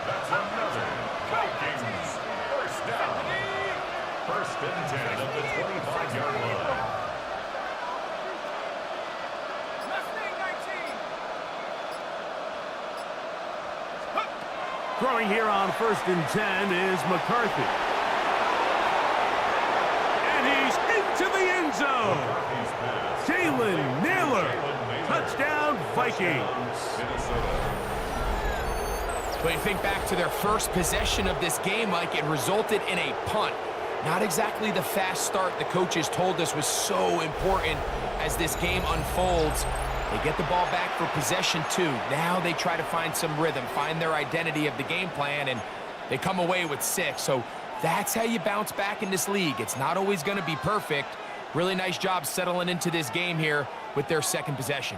That's another Vikings first down. First and 10 at the 25-yard line. Throwing here on first and 10 is McCarthy. And he's into the end zone. Jalen Naylor. Touchdown, Vikings. But you think back to their first possession of this game, Mike, it resulted in a punt. Not exactly the fast start the coaches told us was so important as this game unfolds. They get the ball back for possession 2. Now they try to find some rhythm, find their identity of the game plan, and they come away with 6. So that's how you bounce back in this league. It's not always going to be perfect. Really nice job settling into this game here with their second possession.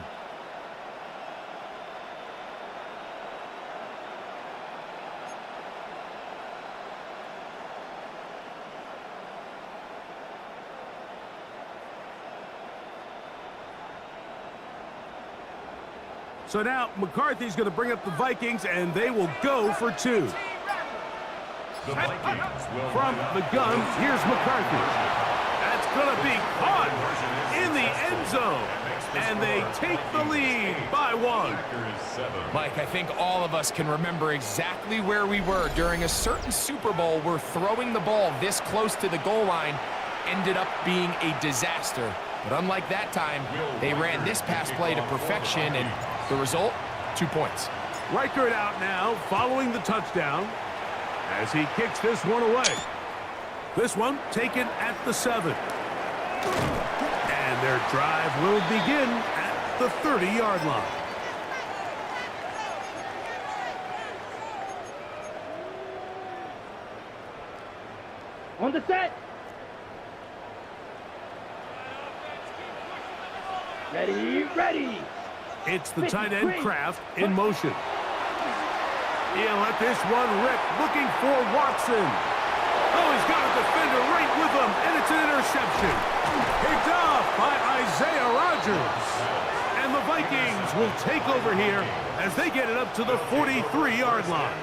So now McCarthy's going to bring up the Vikings, and they will go for 2. The Vikings will From the gun, here's McCarthy. That's going to be caught in the end zone, and they take the lead by 1. Mike, I think all of us can remember exactly where we were during a certain Super Bowl where throwing the ball this close to the goal line ended up being a disaster. But unlike that time, they ran this pass play to perfection, and the result, 2 points. Reichert out now, following the touchdown, as he kicks this one away. This one taken at the 7. And their drive will begin at the 30-yard line. On the set. Ready. It's the tight end Kraft in motion. He'll let this one rip, looking for Watson. Oh, he's got a defender right with him, and it's an interception. Picked off by Isaiah Rodgers. And the Vikings will take over here as they get it up to the 43-yard line.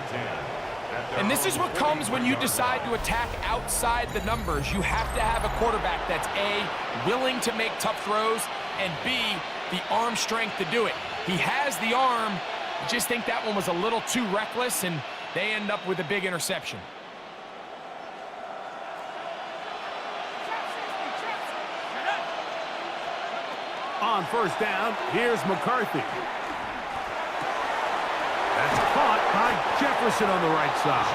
And this is what comes when you decide to attack outside the numbers. You have to have a quarterback that's A, willing to make tough throws, and B, the arm strength to do it. He has the arm. I just think that one was a little too reckless, and they end up with a big interception. On first down, here's McCarthy. That's caught by Jefferson on the right side.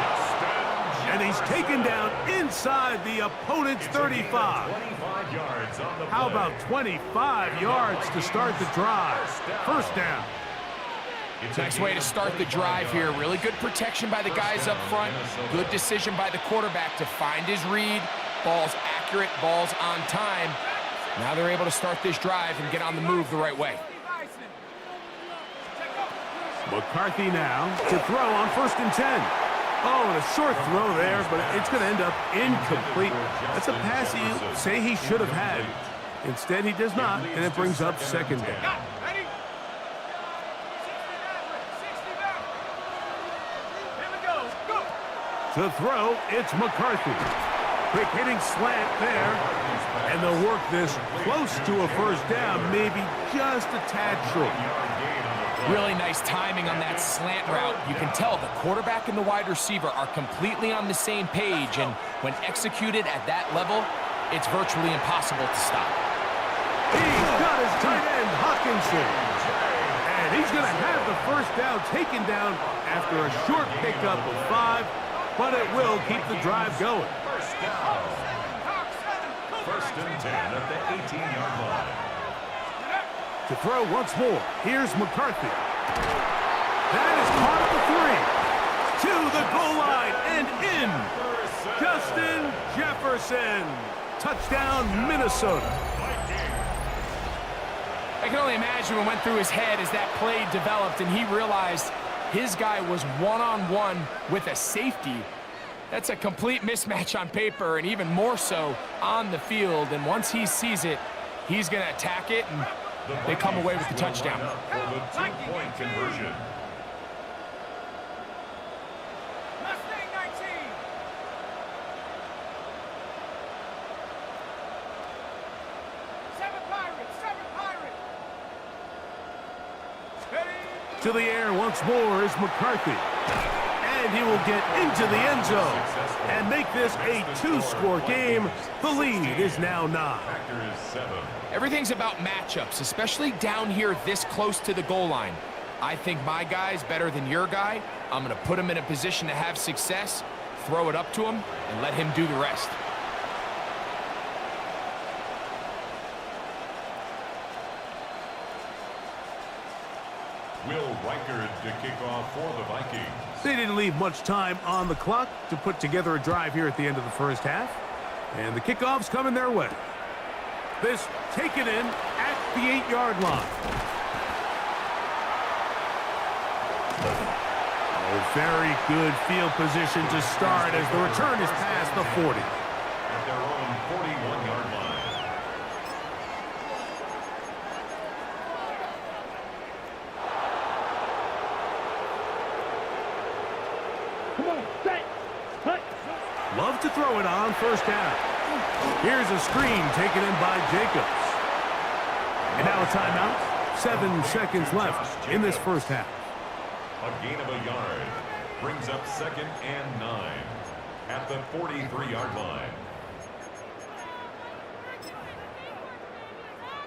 And he's taken down inside the opponent's 35. How about 25 yards to start the drive? First down. Nice way to start the drive here. Really good protection by the guys up front. Good decision by the quarterback to find his read. Ball's accurate, ball's on time. Now they're able to start this drive and get on the move the right way. McCarthy now to throw on first and 10. Oh, and a short throw there, but it's going to end up incomplete. That's a pass you say he should have had. Instead, he does not, and it brings up second down. To throw, it's McCarthy. Quick hitting slant there. And they'll work this close to a first down, maybe just a tad short. Really nice timing on that slant route. You can tell the quarterback and the wide receiver are completely on the same page, and when executed at that level, it's virtually impossible to stop. He's got his tight end, Hawkinson. And he's going to have the first down taken down after a short pickup of 5, but it will keep the drive going. First down. First and 10 at the 18-yard line. To throw once more, here's McCarthy. That is caught at the 3. To the goal line and in. Justin Jefferson. Touchdown, Minnesota. I can only imagine what went through his head as that play developed and he realized his guy was one-on-one with a safety. That's a complete mismatch on paper and even more so on the field. And once he sees it, he's going to attack it, and they come away with the touchdown. For the two-point conversion. Mustang 19. Seven Pirates. Ready. To the air once more is McCarthy. And he will get into the end zone and make this a two-score game. The lead is now 9. Factor is 7. Everything's about matchups, especially down here this close to the goal line. I think my guy's better than your guy. I'm going to put him in a position to have success, throw it up to him, and let him do the rest. Will Reichard to kick off for the Vikings. They didn't leave much time on the clock to put together a drive here at the end of the first half. And the kickoff's coming their way. This taken in at the 8-yard line. Oh, very good field position to start as the return is past the 40. At their own 41-yard line. Come on, set, cut. Love to throw it on first down. Here's a screen taken in by Jacobs. And now a timeout. 7 seconds left in this first half. A gain of a yard. Brings up 2nd and 9. At the 43-yard line.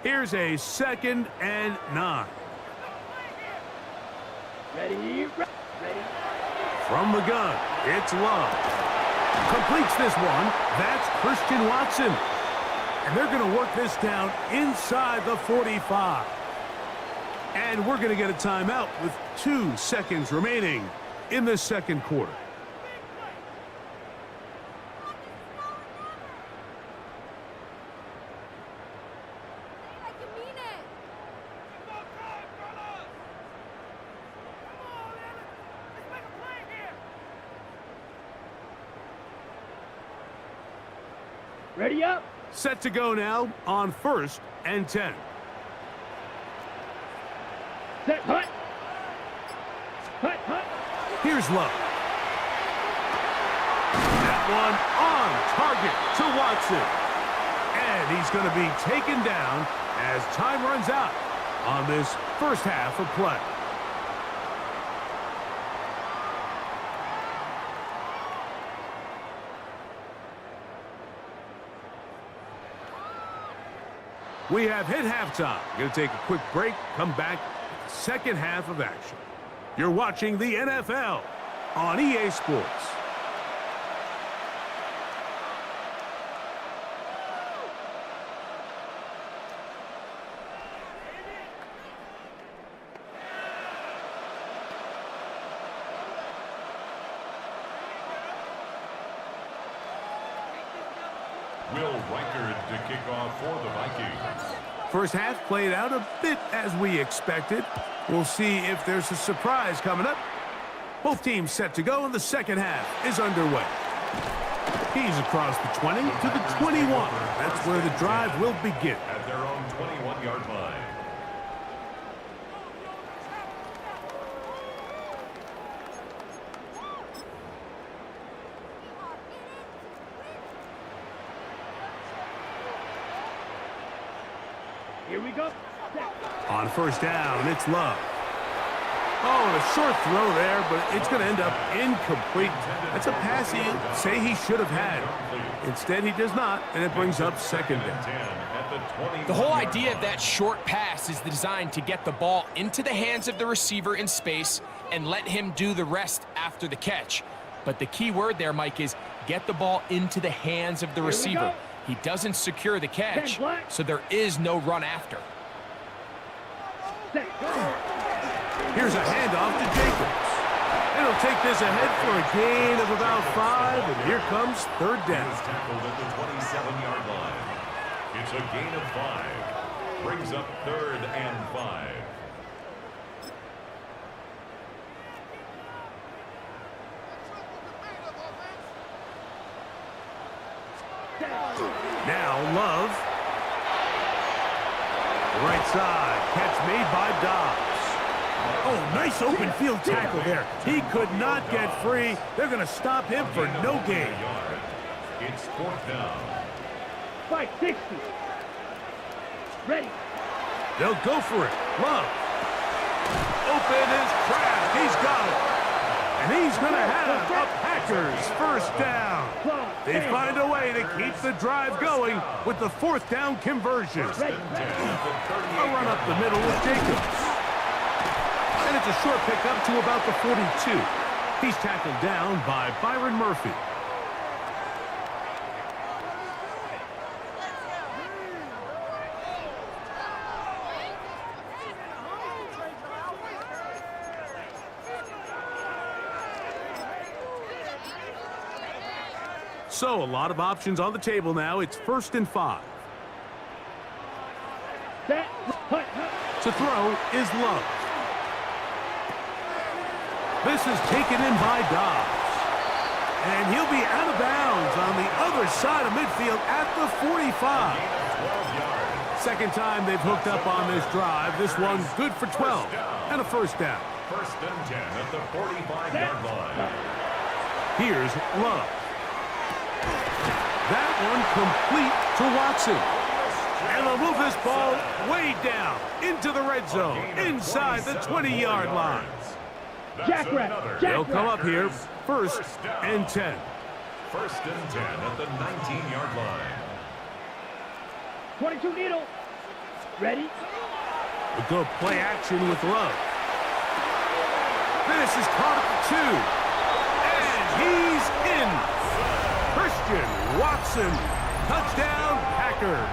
Here's a 2nd and 9. Ready. From the gun, it's Love. Completes this one. That's Christian Watson. And they're going to work this down inside the 45. And we're going to get a timeout with 2 seconds remaining in the second quarter. Ready up. Set to go now on 1st and 10. Set, hut. Hut. Here's Love. That one on target to Watson. And he's going to be taken down as time runs out on this first half of play. We have hit halftime. Going to take a quick break, come back, second half of action. You're watching the NFL on EA Sports. Will Reichard to kick off for the Vikings. First half played out a bit as we expected. We'll see if there's a surprise coming up. Both teams set to go, and the second half is underway. He's across the 20 to the 21. That's where the drive will begin. At their own 21-yard line. Here we go. On first down, it's Love. Oh, and a short throw there, but it's going to end up incomplete. That's a pass he'd say he should have had. Instead, he does not, and it brings up second down. The whole idea of that short pass is designed to get the ball into the hands of the receiver in space and let him do the rest after the catch. But the key word there, Mike, is get the ball into the hands of the receiver. He doesn't secure the catch, so there is no run after. Here's a handoff to Jacobs. And he'll take this ahead for a gain of about 5, and here comes third down. He's tackled at the 27-yard line. It's a gain of 5. Brings up 3rd and 5. Right side, catch made by Dobbs. Oh, nice open field tackle there. He could not get free. They're going to stop him for no gain. It's 4th down. 560. Ready. They'll go for it. Love. Open his craft. He's got it. And he's going to have a Packers first down. They find a way to keep the drive going with the 4th down conversion. A run up the middle with Jacobs. And it's a short pickup to about the 42. He's tackled down by Byron Murphy. So, a lot of options on the table now. It's 1st and 5. Set. Hut, hut. To throw is Love. This is taken in by Dobbs. And he'll be out of bounds on the other side of midfield at the 45. Second time they've hooked up on this drive. This one good for 12 and a first down. 1st and 10 at the 45-yard line. Here's Love. That one complete to Watson. And they'll move this ball way down into the red zone, inside the 20-yard line. Jackrabbit. They'll come up here, 1st and 10. 1st and 10 at the 19-yard line. 22 needle. Ready. A good play action with Love. This is caught at the 2. And he's in. Christian Watson, touchdown Packers.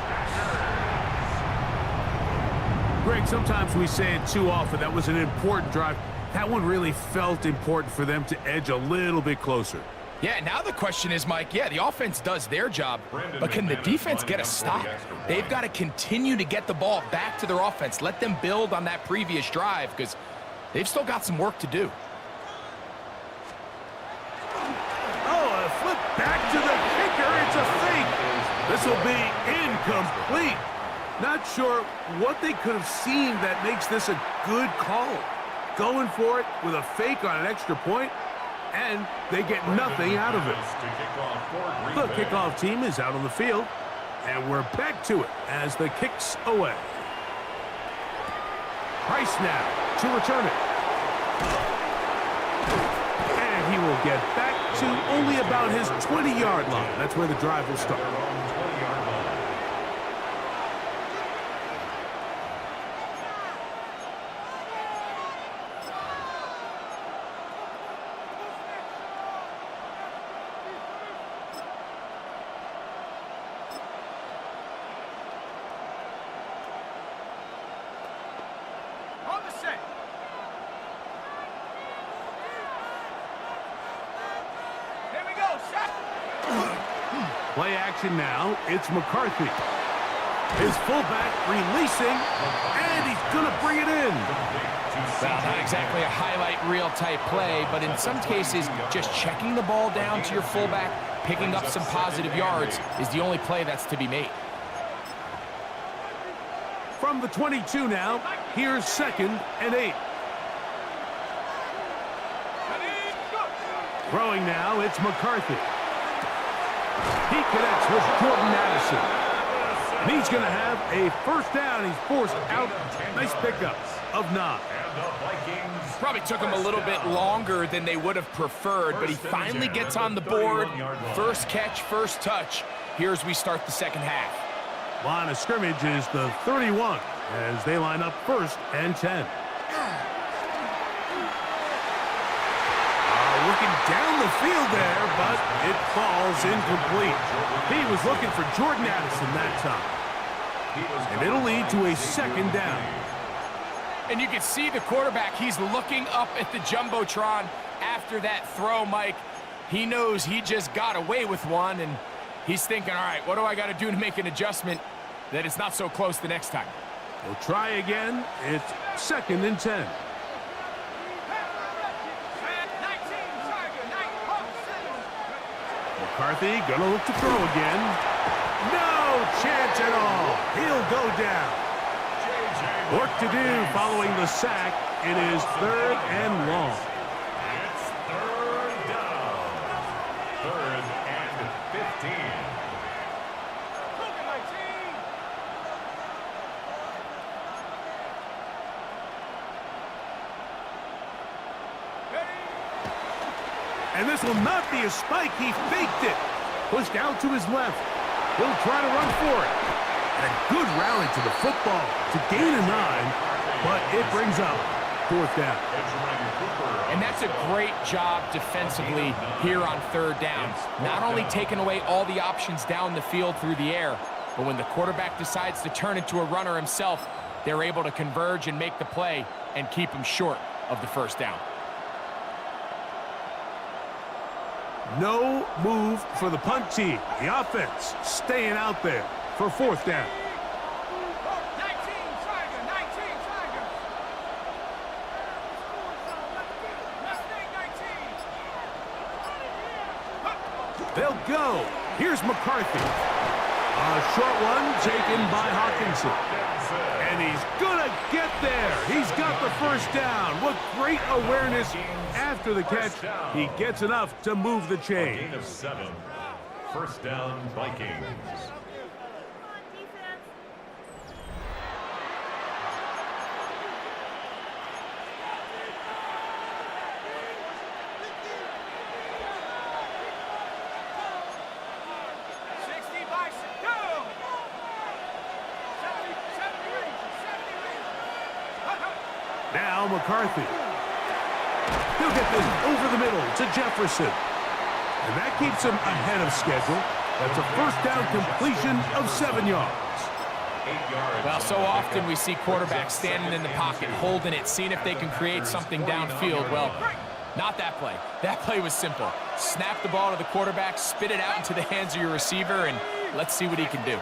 Greg, sometimes we say it too often. That was an important drive. That one really felt important for them to edge a little bit closer. Yeah, now the question is, Mike, yeah, the offense does their job, but can the defense get a stop? They've got to continue to get the ball back to their offense. Let them build on that previous drive because they've still got some work to do. Oh, a flip back to the kicker. It's a fake. This will be incomplete. Not sure what they could have seen that makes this a good call. Going for it with a fake on an extra point, and they get nothing out of it. The kickoff team is out on the field, and we're back to it as the kick's away. Price now to return it. And he will get back to only about his 20-yard line. That's where the drive will start. On the set. Here we go. Set. Play action now. It's McCarthy. His fullback releasing, and he's going to bring it in. Well, not exactly a highlight reel type play, but in some cases, just checking the ball down to your fullback, picking up some positive yards is the only play that's to be made. From the 22 now, here's 2nd and 8. Throwing now, it's McCarthy. He connects with Jordan Addison. And he's going to have a first down. He's forced out. Nice pickup of 9. Probably took him a little bit longer than they would have preferred, but he finally gets on the board. First catch, first touch. Here as we start the second half. Line of scrimmage is the 31 as they line up 1st and 10. Looking down the field there, but it falls incomplete. He was looking for Jordan Addison that time. And it'll lead to a 2nd down. And you can see the quarterback, he's looking up at the Jumbotron after that throw, Mike. He knows he just got away with one, and he's thinking, all right, what do I got to do to make an adjustment that it's not so close the next time? We'll try again. It's 2nd and 10. McCarthy gonna look to throw again. No chance at all. He'll go down. Work to do following the sack. It is 3rd and long. It's 3rd down. 3rd and 15. Look at my team. And this will not be a spike. He faked it. Pushed out to his left. He'll try to run for it. And a good rally to the football to gain a 9, but it brings up 4th down. And that's a great job defensively here on 3rd down. Not only taking away all the options down the field through the air, but when the quarterback decides to turn into a runner himself, they're able to converge and make the play and keep him short of the 1st down. No move for the punt team. The offense staying out there for 4th down. 19 Tiger, 19 Tiger. Mustang 19. They'll go. Here's McCarthy. A short one taken by Hawkinson. And he's going to get there. He's got the 1st down. What great awareness after the catch. He gets enough to move the chain. Gain of 7. 1st down, Vikings. 60 by 6. Go. 70 reads. Now McCarthy. He'll get this over the middle to Jefferson. And that keeps him ahead of schedule. That's a 1st down completion of 7 yards. 8 yards. Well, so often we see quarterbacks standing in the pocket, holding it, seeing if they can create something downfield. Well, not that play. That play was simple. Snap the ball to the quarterback, spit it out into the hands of your receiver, and let's see what he can do.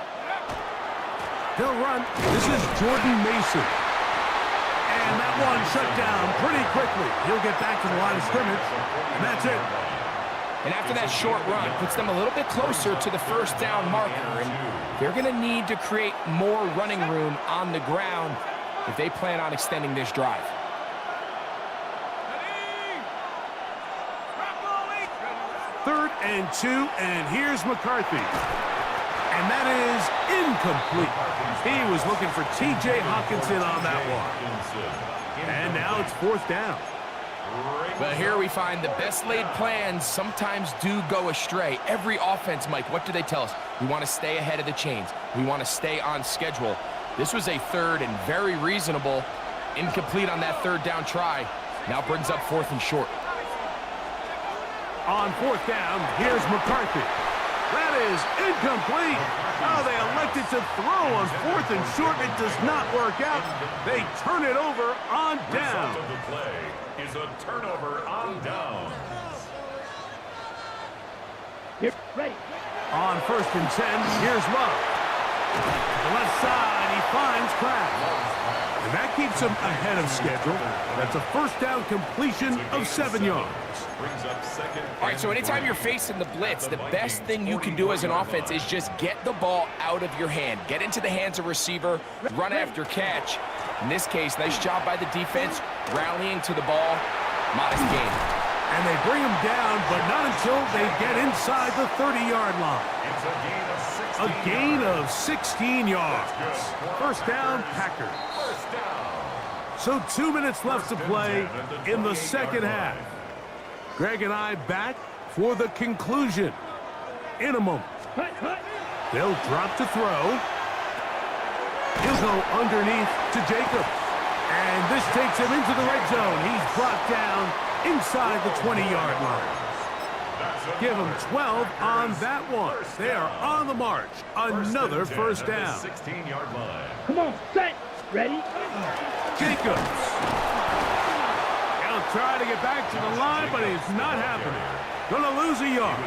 He'll run. This is Jordan Mason. And that one shut down pretty quickly. He'll get back to the line of scrimmage, and that's it. And after that short run, puts them a little bit closer to the 1st down marker. And they're going to need to create more running room on the ground if they plan on extending this drive. 3rd and 2, and here's McCarthy. And that is incomplete. He was looking for T.J. Hawkinson on that one. And now it's 4th down. But here we find the best laid plans sometimes do go astray. Every offense, Mike, what do they tell us? We want to stay ahead of the chains. We want to stay on schedule. This was a 3rd and very reasonable. Incomplete on that 3rd down try. Now brings up 4th and short. On 4th down, here's McCarthy. That is incomplete. Oh, they elected to throw on 4th and short. It does not work out. They turn it over on down. Result of the play is a turnover on downs. Get ready. On 1st and 10, here's Love. The left side, he finds Kraft. And that keeps him ahead of schedule. That's a 1st down completion of 7 yards. Brings up 2nd. All right, so anytime you're facing the blitz, the best thing you can do as an offense is just get the ball out of your hand. Get into the hands of receiver, run after catch. In this case, nice job by the defense, rallying to the ball. Modest gain. And they bring him down, but not until they get inside the 30-yard line. It's a gain of 16. A gain of 16 yards. 1st down, Packers. 1st down. So 2 minutes left to play in the 2nd half. Greg and I back for the conclusion in a moment. They'll drop to throw. He'll go underneath to Jacob. And this takes him into the red zone. He's brought down inside the 20-yard line. Give him 12 on that one. They are on the march. Another 1st down. 16-yard line. Come on, set. Ready? Jacobs. He'll try to get back to the line, but it's not happening. Gonna lose a yard.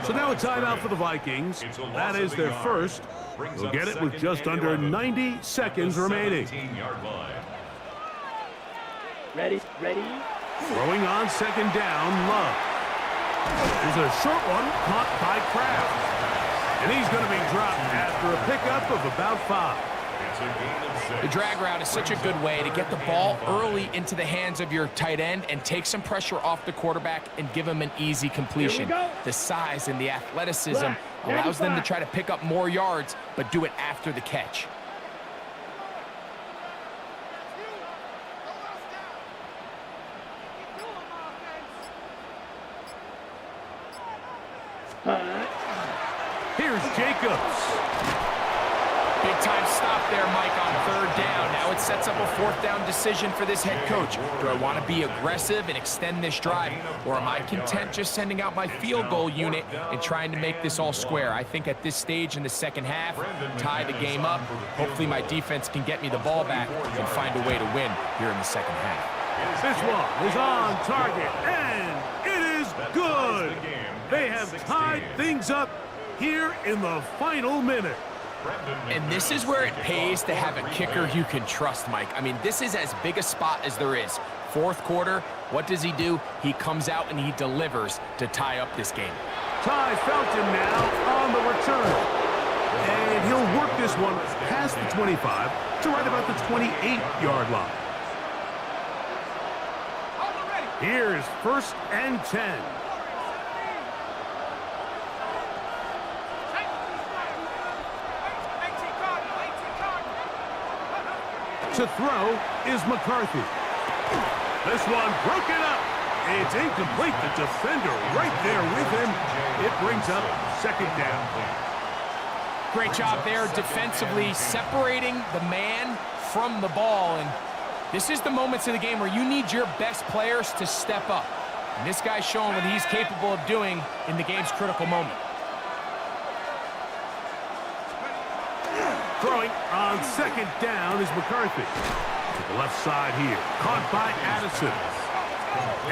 So now a timeout for the Vikings. That is their first. They'll get it with just under 90 seconds remaining. Ready? Ready? Throwing on 2nd down, Love. There's a short one caught by Kraft. And he's going to be dropped after a pickup of about 5. It's a gain of 6. The drag route is such a good way to get the ball early into the hands of your tight end and take some pressure off the quarterback and give him an easy completion. The size and the athleticism allows them to try to pick up more yards, but do it after the catch. Here's Jacobs. Big time stop there, Mike, on 3rd down. Now it sets up a 4th down decision for this head coach. Do I want to be aggressive and extend this drive, or am I content just sending out my field goal unit and trying to make this all square? I think at this stage in the second half, tie the game up. Hopefully my defense can get me the ball back and find a way to win here in the second half. This one is on target, and it is good. They have tied things up here in the final minute. And this is where it pays to have a kicker you can trust, Mike. I mean, this is as big a spot as there is. 4th quarter, what does he do? He comes out and he delivers to tie up this game. Ty Felton now on the return. And he'll work this one past the 25 to right about the 28-yard line. Here's 1st and 10. To throw is McCarthy. This one broken up. It's incomplete. The defender right there with him. It brings up 2nd down. Great job there defensively, separating the man from the ball. And this is the moments of the game where you need your best players to step up. And this guy's showing what he's capable of doing in the game's critical moment. Throwing on 2nd down is McCarthy. To the left side here. Caught by Addison.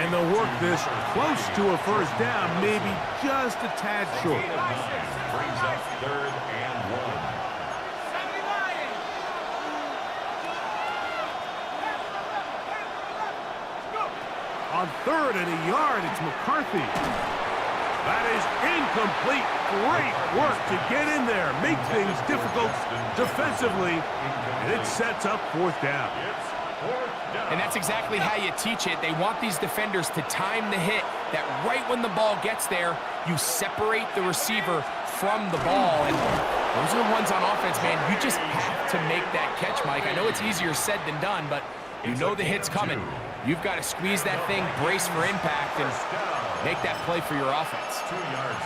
And they'll work this close to a 1st down, maybe just a tad short. Brings up 3rd and 1. On 3rd and a yard, it's McCarthy. That is incomplete. Great work to get in there, make things difficult defensively, and it sets up 4th down. And that's exactly how you teach it. They want these defenders to time the hit, that right when the ball gets there, you separate the receiver from the ball. And those are the ones on offense, man. You just have to make that catch, Mike. I know it's easier said than done, but you know the hit's coming. You've got to squeeze that thing, brace for impact, and make that play for your offense.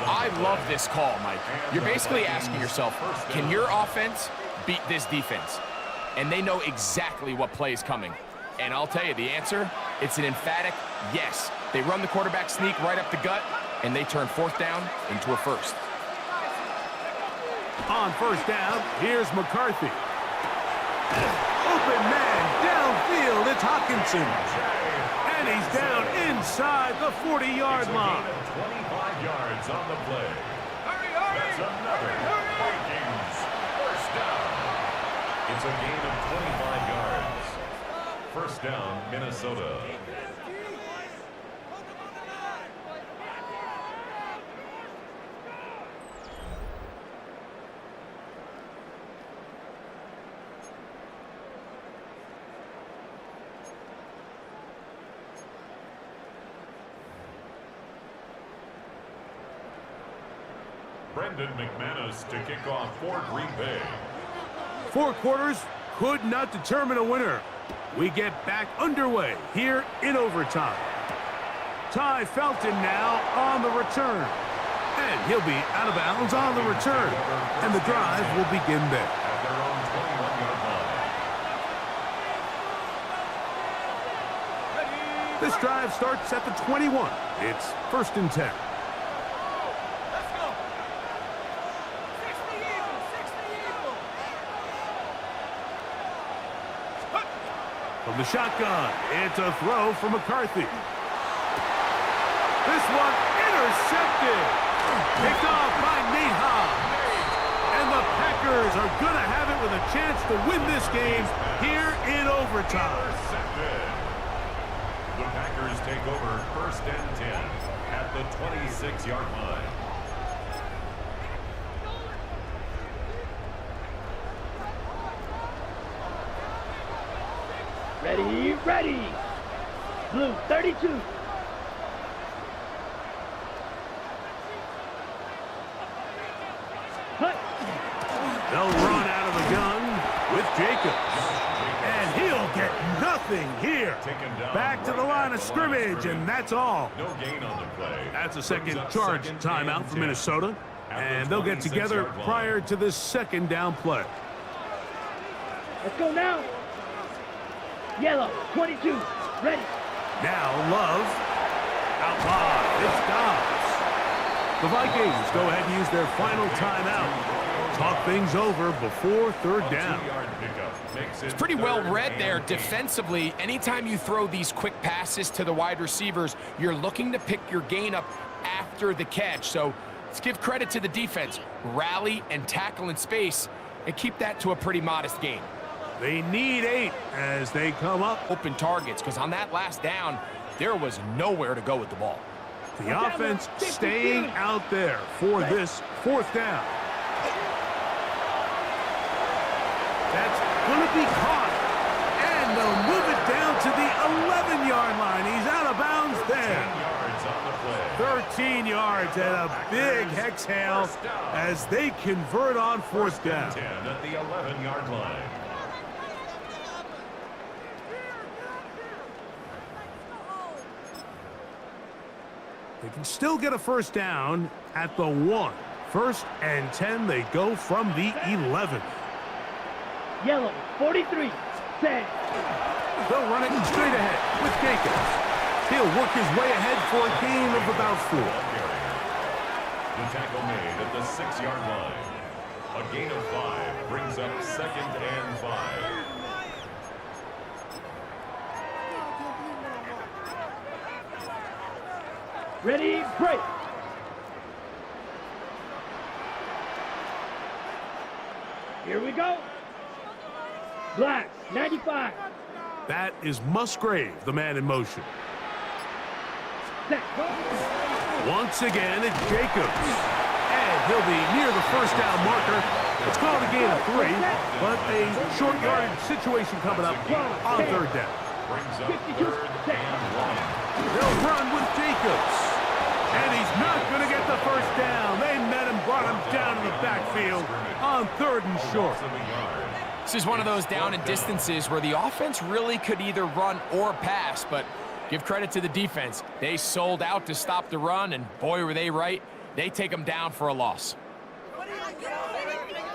I love this call, Mike. You're basically asking yourself, can your offense beat this defense? And they know exactly what play is coming. And I'll tell you the answer, it's an emphatic yes. They run the quarterback sneak right up the gut, and they turn 4th down into a 1st. On 1st down, here's McCarthy. Open man downfield, it's Hawkinson. And he's down inside the 40-yard line. 25 yards on the play. That's another Vikings 1st down. It's a gain of 25 yards. 1st down, Minnesota. Brendan McManus to kick off for Green Bay. 4 quarters could not determine a winner. We get back underway here in overtime. Ty Felton now on the return. And he'll be out of bounds on the return. And the drive will begin there. At their own 21-yard line. This drive starts at the 21. It's 1st and 10. From the shotgun, it's a throw for McCarthy. This one intercepted. Picked off by Nate Hobbs. And the Packers are going to have it with a chance to win this game here in overtime. The Packers take over 1st and 10 at the 26-yard line. Ready, ready. Blue 32. Hut. They'll run out of the gun with Jacobs. And he'll get nothing here. Back to the line of scrimmage, and that's all. No gain on the play. That's a second charge timeout for Minnesota. And they'll get together prior to this second down play. Let's go now. Yellow 22. Ready. Now Love. Out wide. It's Dobbs. The Vikings go ahead and use their final timeout. Talk things over before third down. It's pretty well read there defensively. Anytime you throw these quick passes to the wide receivers, you're looking to pick your gain up after the catch. So let's give credit to the defense. Rally and tackle in space and keep that to a pretty modest gain. They need 8 as they come up. Open targets, because on that last down, there was nowhere to go with the ball. The offense staying out there for this fourth down. That's going to be caught. And they'll move it down to the 11-yard line. He's out of bounds there. 13 yards and a big exhale as they convert on fourth down. 10 at the 11-yard line. They can still get a first down at the 1. 1st and 10, they go from the 11. Yellow 43. Set. They'll run it straight ahead with Jacobs. He'll work his way ahead for a gain of about 4. The tackle made at the 6-yard line. A gain of 5 brings up 2nd and 5. Ready, break. Here we go. Black 95. That is Musgrave, the man in motion. Set. Go. Once again, it's Jacobs. And he'll be near the first down marker. It's called a gain of 3, but a short yardage situation coming up on third down. Brings up 3rd and 1. They'll run with Jacobs. And he's not going to get the first down. They met him, brought him down in the backfield on 3rd and short. This is one of those down and distances where the offense really could either run or pass, but give credit to the defense. They sold out to stop the run, and boy, were they right. They take them down for a loss. What are you doing?